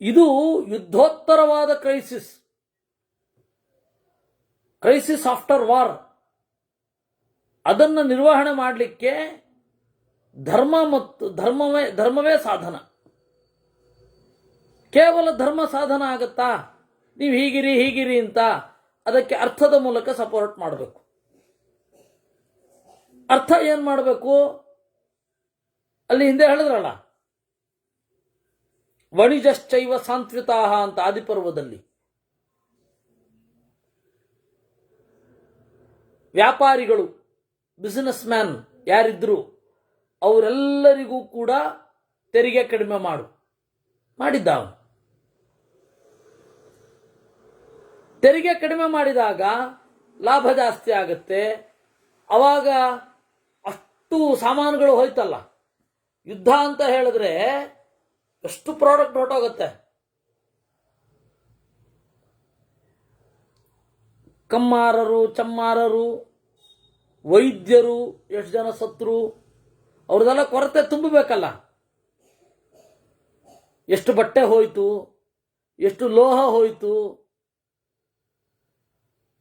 Speaker 1: ಇದು ಯುದ್ಧೋತ್ತರವಾದ ಕ್ರೈಸಿಸ್ ಆಫ್ಟರ್ ವಾರ್. ಅದನ್ನು ನಿರ್ವಹಣೆ ಮಾಡಲಿಕ್ಕೆ ಧರ್ಮವೇ ಸಾಧನ. ಕೇವಲ ಧರ್ಮ ಸಾಧನ ಆಗುತ್ತಾ? ನೀವು ಹೀಗಿರಿ ಅಂತ ಅದಕ್ಕೆ ಅರ್ಥದ ಮೂಲಕ ಸಪೋರ್ಟ್ ಮಾಡಬೇಕು. ಅರ್ಥ ಏನು ಮಾಡಬೇಕು? ಅಲ್ಲಿ ಹಿಂದೆ ಹೇಳಿದ್ರಲ್ಲ, ವಣಿಜಶ್ಚೈವ ಸಾಂತ್ವಿತಾಹ ಅಂತ ಆದಿಪರ್ವದಲ್ಲಿ. ವ್ಯಾಪಾರಿಗಳು, ಬಿಸಿನೆಸ್ ಮ್ಯಾನ್ ಯಾರಿದ್ರು ಅವರೆಲ್ಲರಿಗೂ ಕೂಡ ತೆರಿಗೆ ಕಡಿಮೆ ಮಾಡಿದ್ದ ಅವನು. ತೆರಿಗೆ ಕಡಿಮೆ ಮಾಡಿದಾಗ ಲಾಭ ಜಾಸ್ತಿ ಆಗುತ್ತೆ. ಅವಾಗ ಅಷ್ಟು ಸಾಮಾನುಗಳು ಹೋಯ್ತಲ್ಲ. ಯುದ್ಧ ಅಂತ ಹೇಳಿದ್ರೆ ಎಷ್ಟು ಪ್ರಾಡಕ್ಟ್ ಹೊರಟೋಗುತ್ತೆ. ಕಮ್ಮಾರರು, ಚಮ್ಮಾರರು, ವೈದ್ಯರು ಎಷ್ಟು ಜನ ಸತ್ರು, ಅವ್ರದೆಲ್ಲ ಕೊರತೆ ತುಂಬಬೇಕಲ್ಲ. ಎಷ್ಟು ಬಟ್ಟೆ ಹೋಯ್ತು, ಎಷ್ಟು ಲೋಹ ಹೋಯ್ತು,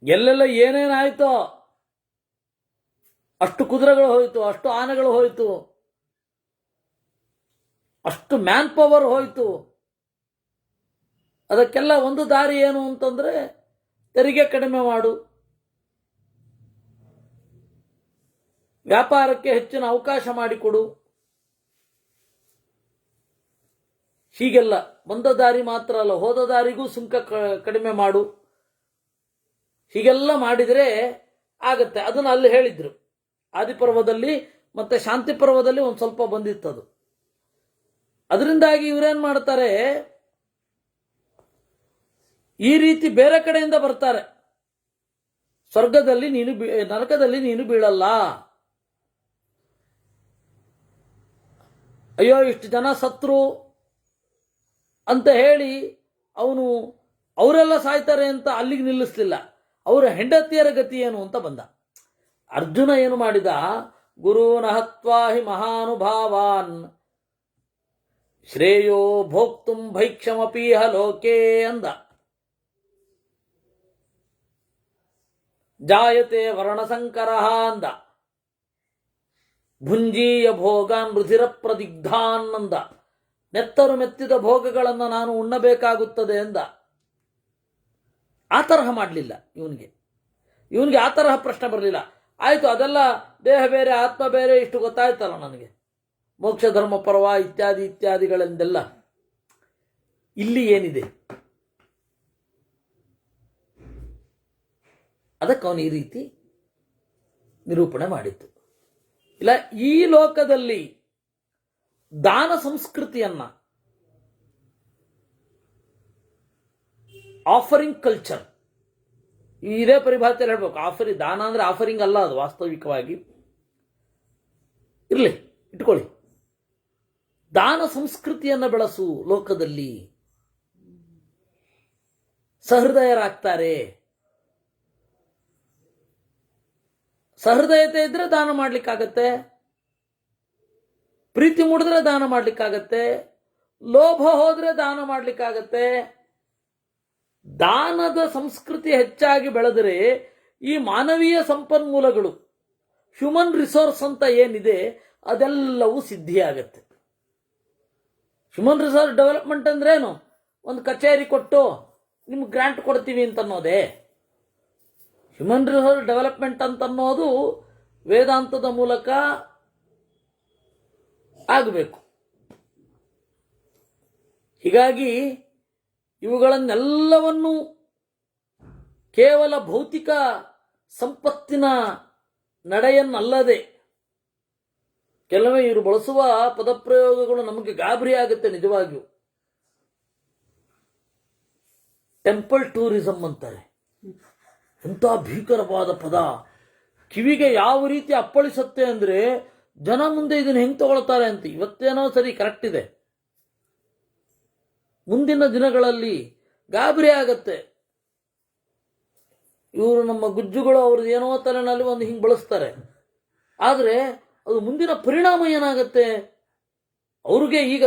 Speaker 1: ಎಲ್ಲೆಲ್ಲ ಏನೇನಾಯ್ತೋ, ಅಷ್ಟು ಕುದುರೆಗಳು ಹೋಯ್ತು, ಅಷ್ಟು ಆನೆಗಳು ಹೋಯ್ತು, ಅಷ್ಟು ಮ್ಯಾನ್ ಪವರ್ ಹೋಯ್ತು. ಅದಕ್ಕೆಲ್ಲ ಒಂದು ದಾರಿ ಏನು ಅಂತಂದ್ರೆ ತೆರಿಗೆ ಕಡಿಮೆ ಮಾಡು, ವ್ಯಾಪಾರಕ್ಕೆ ಹೆಚ್ಚಿನ ಅವಕಾಶ ಮಾಡಿಕೊಡು. ಹೀಗೆಲ್ಲ ಬಂದ ದಾರಿ ಮಾತ್ರ ಅಲ್ಲ, ಹೋದ ದಾರಿಗೂ ಸುಂಕ ಕಡಿಮೆ ಮಾಡು. ಹೀಗೆಲ್ಲ ಮಾಡಿದರೆ ಆಗತ್ತೆ. ಅದನ್ನು ಅಲ್ಲಿ ಹೇಳಿದ್ರು ಆದಿಪರ್ವದಲ್ಲಿ, ಮತ್ತೆ ಶಾಂತಿ ಪರ್ವದಲ್ಲಿ ಒಂದು ಸ್ವಲ್ಪ ಬಂದಿತ್ತದು. ಅದರಿಂದಾಗಿ ಇವರೇನ್ ಮಾಡ್ತಾರೆ, ಈ ರೀತಿ ಬೇರೆ ಕಡೆಯಿಂದ ಬರ್ತಾರೆ. ಸ್ವರ್ಗದಲ್ಲಿ ನರಕದಲ್ಲಿ ನೀನು ಬೀಳಲ್ಲ. ಅಯ್ಯೋ ಇಷ್ಟು ಜನ ಸತ್ರು ಅಂತ ಹೇಳಿ ಅವರೆಲ್ಲ ಸಾಯ್ತಾರೆ ಅಂತ ಅಲ್ಲಿಗೆ ನಿಲ್ಲಿಸ್ಲಿಲ್ಲ. ಅವರ ಹೆಂಡತಿಯರ ಗತಿ ಏನು ಅಂತ ಬಂದ. ಅರ್ಜುನ ಏನು ಮಾಡಿದ? ಗುರುನ ಹತ್ವಾ ಹಿ ಮಹಾನುಭಾವಾನ್ ಶ್ರೇಯೋ ಭೋಕ್ತುಂ ಭೈಕ್ಷಮಪೀಹ ಲೋಕೇ ಅಂದ. ಜಾಯತೆ ವರ್ಣಸಂಕರ ಅಂದ. ಭುಂಜೀಯ ಭೋಗಾನ್ ರುಧಿರ ಪ್ರದಿಗ್ಧಾನ್ ಅಂದ. ನೆತ್ತರು ಮೆತ್ತಿದ ಭೋಗಗಳನ್ನು ನಾನು ಉಣ್ಣಬೇಕಾಗುತ್ತದೆ ಎಂದ. ಆ ತರಹ ಮಾಡಲಿಲ್ಲ ಇವನಿಗೆ ಆ ತರಹ ಪ್ರಶ್ನೆ ಬರಲಿಲ್ಲ. ಆಯಿತು, ಅದೆಲ್ಲ ದೇಹ ಬೇರೆ ಆತ್ಮ ಬೇರೆ, ಇಷ್ಟು ಗೊತ್ತಾಯ್ತಲ್ಲ ನನಗೆ, ಮೋಕ್ಷ ಧರ್ಮ ಪರ್ವ ಇತ್ಯಾದಿಗಳೆಂದೆಲ್ಲ. ಇಲ್ಲಿ ಏನಿದೆ? ಅದಕ್ಕೆ ಅವನು ಈ ರೀತಿ ನಿರೂಪಣೆ ಮಾಡಿತ್ತು. ಇಲ್ಲ, ಈ ಲೋಕದಲ್ಲಿ ದಾನ ಸಂಸ್ಕೃತಿಯನ್ನ, ಆಫರಿಂಗ್ ಕಲ್ಚರ್, ಇದೇ ಪರಿಭಾಷೆಯಲ್ಲಿ ಹೇಳ್ಬೇಕು. ದಾನ ಅಂದ್ರೆ ಆಫರಿಂಗ್ ಅಲ್ಲ, ಅದು ವಾಸ್ತವಿಕವಾಗಿ ಇರಲಿ, ಇಟ್ಕೊಳ್ಳಿ. ದಾನ ಸಂಸ್ಕೃತಿಯನ್ನು ಬೆಳೆಸು. ಲೋಕದಲ್ಲಿ ಸಹೃದಯರಾಗ್ತಾರೆ. ಸಹೃದಯತೆ ಇದ್ರೆ ದಾನ ಮಾಡ್ಲಿಕ್ಕಾಗತ್ತೆ, ಪ್ರೀತಿ ಮೂಡಿದ್ರೆ ದಾನ ಮಾಡ್ಲಿಕ್ಕಾಗತ್ತೆ, ಲೋಭ ಹೋದ್ರೆ ದಾನ ಮಾಡ್ಲಿಕ್ಕಾಗತ್ತೆ. ದಾನದ ಸಂಸ್ಕೃತಿ ಹೆಚ್ಚಾಗಿ ಬೆಳೆದರೆ ಈ ಮಾನವೀಯ ಸಂಪನ್ಮೂಲಗಳು, ಹ್ಯೂಮನ್ ರಿಸೋರ್ಸ್ ಅಂತ ಏನಿದೆ, ಅದೆಲ್ಲವೂ ಸಿದ್ಧಿಯಾಗತ್ತೆ. ಹ್ಯೂಮನ್ ರಿಸೋರ್ಸ್ ಡೆವಲಪ್ಮೆಂಟ್ ಅಂದ್ರೇನು? ಒಂದು ಕಚೇರಿ ಕೊಟ್ಟು ನಿಮ್ಗೆ ಗ್ರಾಂಟ್ ಕೊಡ್ತೀವಿ ಅಂತನ್ನೋದೇ ಹ್ಯೂಮನ್ ರಿಸೋರ್ಸ್ ಡೆವಲಪ್ಮೆಂಟ್ ಅಂತನ್ನೋದು. ವೇದಾಂತದ ಮೂಲಕ ಆಗಬೇಕು. ಹೀಗಾಗಿ ಇವುಗಳನ್ನೆಲ್ಲವನ್ನು ಕೇವಲ ಭೌತಿಕ ಸಂಪತ್ತಿನ ನಡೆಯನ್ನಲ್ಲದೆ, ಕೆಲವೇ ಇವರು ಬಳಸುವ ಪದಪ್ರಯೋಗಗಳು ನಮಗೆ ಗಾಬರಿ ಆಗುತ್ತೆ ನಿಜವಾಗಿಯೂ. ಟೆಂಪಲ್ ಟೂರಿಸಂ ಅಂತಾರೆ. ಎಂಥ ಭೀಕರವಾದ ಪದ, ಕಿವಿಗೆ ಯಾವ ರೀತಿ ಅಪ್ಪಳಿಸುತ್ತೆ ಅಂದ್ರೆ ಜನ ಮುಂದೆ ಇದನ್ನು ಹೆಂಗೆ ತಗೊಳ್ತಾರೆ ಅಂತ. ಇವತ್ತೇನೋ ಸರಿ ಕರೆಕ್ಟ್ ಇದೆ, ಮುಂದಿನ ದಿನಗಳಲ್ಲಿ ಗಾಬರಿ ಆಗತ್ತೆ. ಇವರು ನಮ್ಮ ಗುಜ್ಜುಗಳು ಅವ್ರದ್ದು ಏನೋ ತಲೆನಲ್ಲಿ ಒಂದು ಹಿಂಗೆ ಬಳಸ್ತಾರೆ, ಆದರೆ ಅದು ಮುಂದಿನ ಪರಿಣಾಮ ಏನಾಗತ್ತೆ? ಅವ್ರಿಗೆ ಈಗ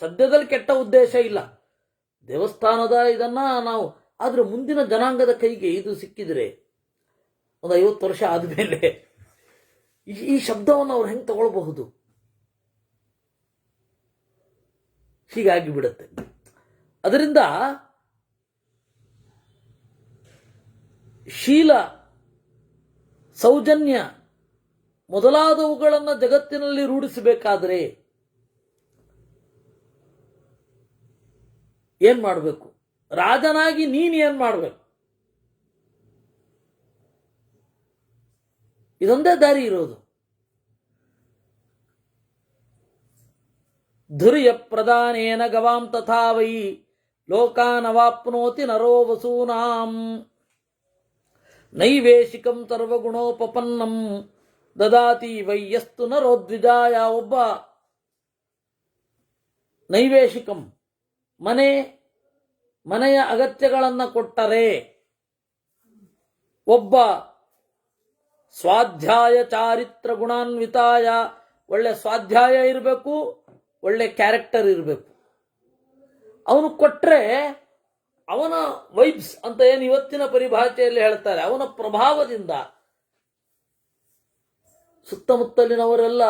Speaker 1: ಸದ್ಯದಲ್ಲಿ ಕೆಟ್ಟ ಉದ್ದೇಶ ಇಲ್ಲ, ದೇವಸ್ಥಾನದ ಇದನ್ನ ನಾವು, ಆದರೆ ಮುಂದಿನ ಜನಾಂಗದ ಕೈಗೆ ಇದು ಸಿಕ್ಕಿದ್ರೆ ಒಂದು 50 ವರ್ಷ ಆದಮೇಲೆ ಈ ಶಬ್ದವನ್ನು ಅವ್ರು ಹೆಂಗೆ ತಗೊಳ್ಬಹುದು? ಹೀಗಾಗಿ ಬಿಡುತ್ತೆ. ಅದರಿಂದ ಶೀಲ, ಸೌಜನ್ಯ ಮೊದಲಾದವುಗಳನ್ನು ಜಗತ್ತಿನಲ್ಲಿ ರೂಢಿಸಬೇಕಾದ್ರೆ ಏನ್ ಮಾಡಬೇಕು? ರಾಜನಾಗಿ ನೀನು ಏನ್ ಮಾಡಬೇಕು? ಇದೊಂದೇ ದಾರಿ ಇರೋದು. ಧುರ್ಯ ಪ್ರಧಾನೇನ ಗವಾಂ ತಥಾ ವೈ ಲೋಕಾನವಾಪ್ನೋತಿ ನರೋ ವಸೂನಾಂ ನೈವೇಶಿಕಂ ಸರ್ವಗುಣೋಪಪನ್ನಂ ದದಾತಿ ವೈಯಸ್ತು ನರೋದ್ವಿಜಾಯ. ಒಬ್ಬ ನೈವೇಶಿಕಂ, ಮನೆಯ ಅಗತ್ಯಗಳನ್ನು ಕೊಟ್ಟರೆ, ಒಬ್ಬ ಸ್ವಾಧ್ಯಾಯ ಚಾರಿತ್ರ ಗುಣಾನ್ವಿತಾಯ, ಒಳ್ಳೆ ಸ್ವಾಧ್ಯಾಯ ಇರಬೇಕು, ಒಳ್ಳೆ ಕ್ಯಾರೆಕ್ಟರ್ ಇರಬೇಕು. ಅವನು ಕೊಟ್ರೆ ಅವನ ವೈಬ್ಸ್ ಅಂತ ಏನು ಇವತ್ತಿನ ಪರಿಭಾಷೆಯಲ್ಲಿ ಹೇಳ್ತಾರೆ, ಅವನ ಪ್ರಭಾವದಿಂದ ಸುತ್ತಮುತ್ತಲಿನವರೆಲ್ಲ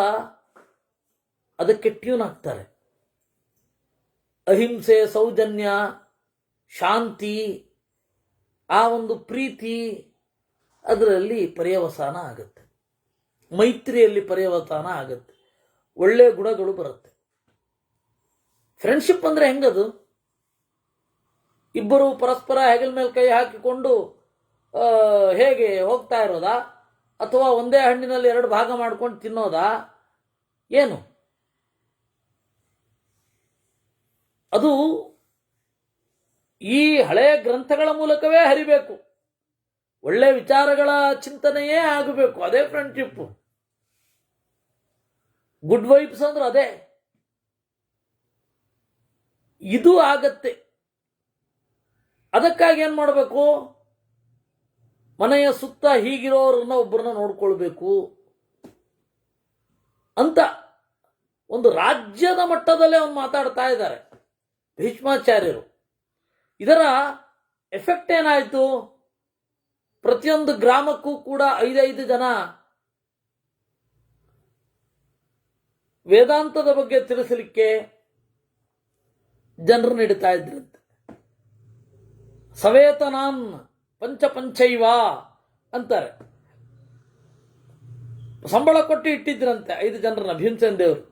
Speaker 1: ಅದಕ್ಕೆ ಟ್ಯೂನ್ ಆಗ್ತಾರೆ. ಅಹಿಂಸೆ, ಸೌಜನ್ಯ, ಶಾಂತಿ, ಆ ಒಂದು ಪ್ರೀತಿ, ಅದರಲ್ಲಿ ಪರ್ಯವಸಾನ ಆಗುತ್ತೆ, ಮೈತ್ರಿಯಲ್ಲಿ ಪರ್ಯವಸಾನ ಆಗುತ್ತೆ, ಒಳ್ಳೆಯ ಗುಣಗಳು ಬರುತ್ತೆ. ಫ್ರೆಂಡ್ಶಿಪ್ ಅಂದ್ರೆ ಹೆಂಗದು? ಇಬ್ಬರು ಪರಸ್ಪರ ಹೆಗಲ ಮೇಲೆ ಕೈ ಹಾಕಿಕೊಂಡು ಹೇಗೆ ಹೋಗ್ತಾ ಇರೋದಾ, ಅಥವಾ ಒಂದೇ ಹಣ್ಣಿನಲ್ಲಿ 2 ಭಾಗ ಮಾಡ್ಕೊಂಡು ತಿನ್ನೋದಾ? ಏನು ಅದು? ಈ ಹಳೆಯ ಗ್ರಂಥಗಳ ಮೂಲಕವೇ ಹರಿಬೇಕು, ಒಳ್ಳೆ ವಿಚಾರಗಳ ಚಿಂತನೆಯೇ ಆಗಬೇಕು. ಅದೇ ಫ್ರೆಂಡ್ಶಿಪ್, ಗುಡ್ ವೈಬ್ಸ್ ಅಂದ್ರೆ ಅದೇ. ಇದು ಆಗತ್ತೆ. ಅದಕ್ಕಾಗಿ ಏನ್ ಮಾಡಬೇಕು? ಮನೆಯ ಸುತ್ತ ಹೀಗಿರೋರನ್ನ ಒಬ್ಬರನ್ನ ನೋಡ್ಕೊಳ್ಬೇಕು ಅಂತ ಒಂದು ರಾಜ್ಯದ ಮಟ್ಟದಲ್ಲೇ ಅವ್ನು ಮಾತಾಡ್ತಾ ಇದ್ದಾರೆ ಭೀಷ್ಮಾಚಾರ್ಯರು. ಇದರ ಎಫೆಕ್ಟ್ ಏನಾಯ್ತು? ಪ್ರತಿಯೊಂದು ಗ್ರಾಮಕ್ಕೂ ಕೂಡ 5 ಜನ ವೇದಾಂತದ ಬಗ್ಗೆ ತಿಳಿಸಲಿಕ್ಕೆ ಜನರು ನಡೀತಾ ಇದ್ರಂತೆ. ಸವೇತನಾನ್ ಪಂಚೈವ ಅಂತಾರೆ, ಸಂಬಳ ಕೊಟ್ಟು ಇಟ್ಟಿದ್ರಂತೆ 5 ಜನರನ್ನ ಭೀಮಸೇನ ದೇವರು.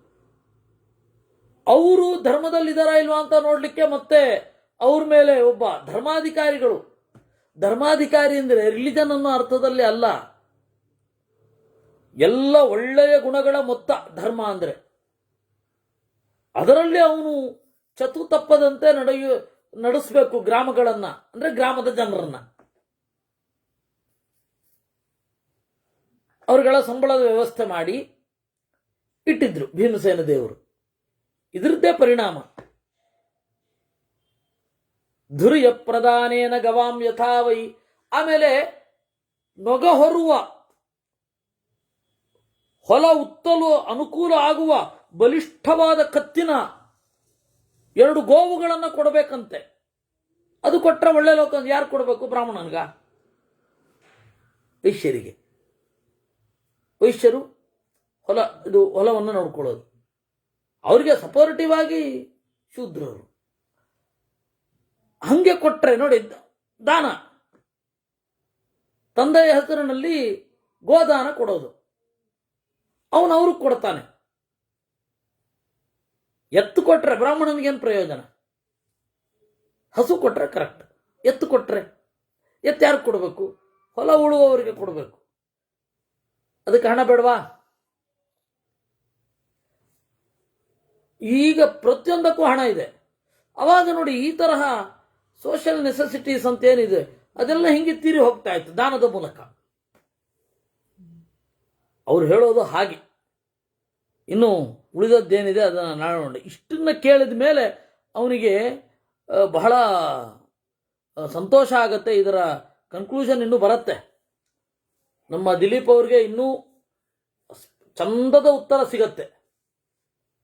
Speaker 1: ಅವರು ಧರ್ಮದಲ್ಲಿದ್ದಾರ ಇಲ್ವಾ ಅಂತ ನೋಡ್ಲಿಕ್ಕೆ ಮತ್ತೆ ಅವ್ರ ಮೇಲೆ ಒಬ್ಬ ಧರ್ಮಾಧಿಕಾರಿಗಳು. ಧರ್ಮಾಧಿಕಾರಿ ಅಂದರೆ ರಿಲಿಜನ್ ಅನ್ನೋ ಅರ್ಥದಲ್ಲಿ ಅಲ್ಲ, ಎಲ್ಲ ಒಳ್ಳೆಯ ಗುಣಗಳ ಮೊತ್ತ ಧರ್ಮ ಅಂದ್ರೆ. ಅದರಲ್ಲಿ ಅವನು ಚತು ತಪ್ಪದಂತೆ ನಡೆಸಬೇಕು ಗ್ರಾಮಗಳನ್ನ, ಅಂದ್ರೆ ಗ್ರಾಮದ ಜನರನ್ನ. ಅವರುಗಳ ಸಂಬಳದ ವ್ಯವಸ್ಥೆ ಮಾಡಿ ಇಟ್ಟಿದ್ರು ಭೀಮಸೇನ ದೇವರು. ಇದರದ್ದೇ ಪರಿಣಾಮ. ಧುರ್ಯ ಪ್ರಧಾನೇನ ಗವಾಂ ಯಥಾವೈ. ಆಮೇಲೆ ನೊಗ ಹೊರುವ, ಹೊಲ ಉತ್ತಲು ಅನುಕೂಲ ಆಗುವ ಬಲಿಷ್ಠವಾದ ಕತ್ತಿನ 2 ಗೋವುಗಳನ್ನು ಕೊಡಬೇಕಂತೆ. ಅದು ಕೊಟ್ಟರೆ ಒಳ್ಳೆ ಲೋಕ. ಯಾರು ಕೊಡಬೇಕು? ಬ್ರಾಹ್ಮಣನ್ಗ? ವೈಶ್ಯರಿಗೆ. ವೈಶ್ಯರು ಹೊಲವನ್ನು ನೋಡ್ಕೊಳ್ಳೋದು, ಅವರಿಗೆ ಸಪೋರ್ಟಿವ್ ಆಗಿ ಶೂದ್ರರು. ಹಂಗೆ ಕೊಟ್ರೆ ನೋಡಿ, ದಾನ, ತಂದೆಯ ಹೆಸರಿನಲ್ಲಿ ಗೋದಾನ ಕೊಡೋದು, ಅವನು ಅವ್ರಿಗೆ ಕೊಡ್ತಾನೆ. ಎತ್ತು ಕೊಟ್ರೆ ಬ್ರಾಹ್ಮಣನಿಗೇನು ಪ್ರಯೋಜನ? ಹಸು ಕೊಟ್ರೆ ಕರೆಕ್ಟ್, ಎತ್ತು ಕೊಟ್ರೆ ಎತ್ತು ಯಾರಿಗೆ ಕೊಡಬೇಕು? ಹೊಲ ಉಳುವವರಿಗೆ ಕೊಡಬೇಕು. ಅದಕ್ಕೆ ಹಣ ಬೇಡವಾ? ಈಗ ಪ್ರತಿಯೊಂದಕ್ಕೂ ಹಣ ಇದೆ. ಅವಾಗ ನೋಡಿ, ಈ ತರಹ ಸೋಷಿಯಲ್ ನೆಸೆಸಿಟೀಸ್ ಅಂತ ಏನಿದೆ ಅದೆಲ್ಲ ಹಿಂಗೆ ತೀರಿ ಹೋಗ್ತಾ ಇತ್ತು ದಾನದ ಮೂಲಕ. ಅವ್ರು ಹೇಳೋದು ಹಾಗೆ. ಇನ್ನು ಉಳಿದದ್ದೇನಿದೆ ಅದನ್ನು ನಾಳೆ ನೋಡಿ. ಇಷ್ಟನ್ನ ಕೇಳಿದ ಮೇಲೆ ಅವನಿಗೆ ಬಹಳ ಸಂತೋಷ ಆಗತ್ತೆ. ಇದರ ಕನ್ಕ್ಲೂಷನ್ ಇನ್ನೂ ಬರುತ್ತೆ. ನಮ್ಮ ದಿಲೀಪ್ ಅವ್ರಿಗೆ ಇನ್ನೂ ಚಂದದ ಉತ್ತರ ಸಿಗತ್ತೆ.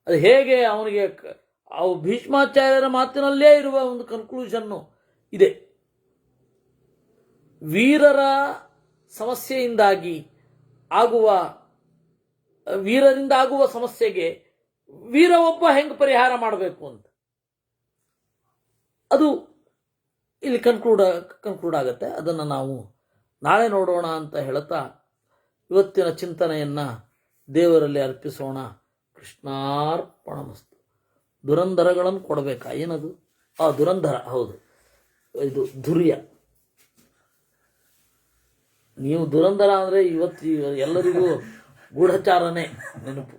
Speaker 1: ಅದು ಹೇಗೆ ಅವನಿಗೆ ಅವು ಭೀಷ್ಮಾಚಾರ್ಯರ ಮಾತಿನಲ್ಲೇ ಇರುವ ಒಂದು ಕನ್ಕ್ಲೂಷನ್ನು ಇದೆ. ವೀರರ ಸಮಸ್ಯೆಯಿಂದಾಗಿ ವೀರರಿಂದ ಆಗುವ ಸಮಸ್ಯೆಗೆ ವೀರ ಒಬ್ಬ ಹೆಂಗೆ ಪರಿಹಾರ ಮಾಡಬೇಕು ಅಂತ ಅದು ಇಲ್ಲಿ ಕನ್ಕ್ಲೂಡ್ ಆಗುತ್ತೆ. ಅದನ್ನು ನಾವು ನಾಳೆ ನೋಡೋಣ ಅಂತ ಹೇಳ್ತಾ ಇವತ್ತಿನ ಚಿಂತನೆಯನ್ನು ದೇವರಲ್ಲಿ ಅರ್ಪಿಸೋಣ. ಕೃಷ್ಣಾರ್ಪಣಮಸ್ತು. ದುರಂಧರಗಳನ್ನು ಕೊಡಬೇಕಾ? ಏನದು? ದುರಂಧರ, ಹೌದು, ಇದು ಧುರ್ಯ. ನೀವು ದುರಂಧರ ಅಂದರೆ ಇವತ್ತು ಎಲ್ಲರಿಗೂ ಗೂಢಚಾರನೇ ನೆನಪು.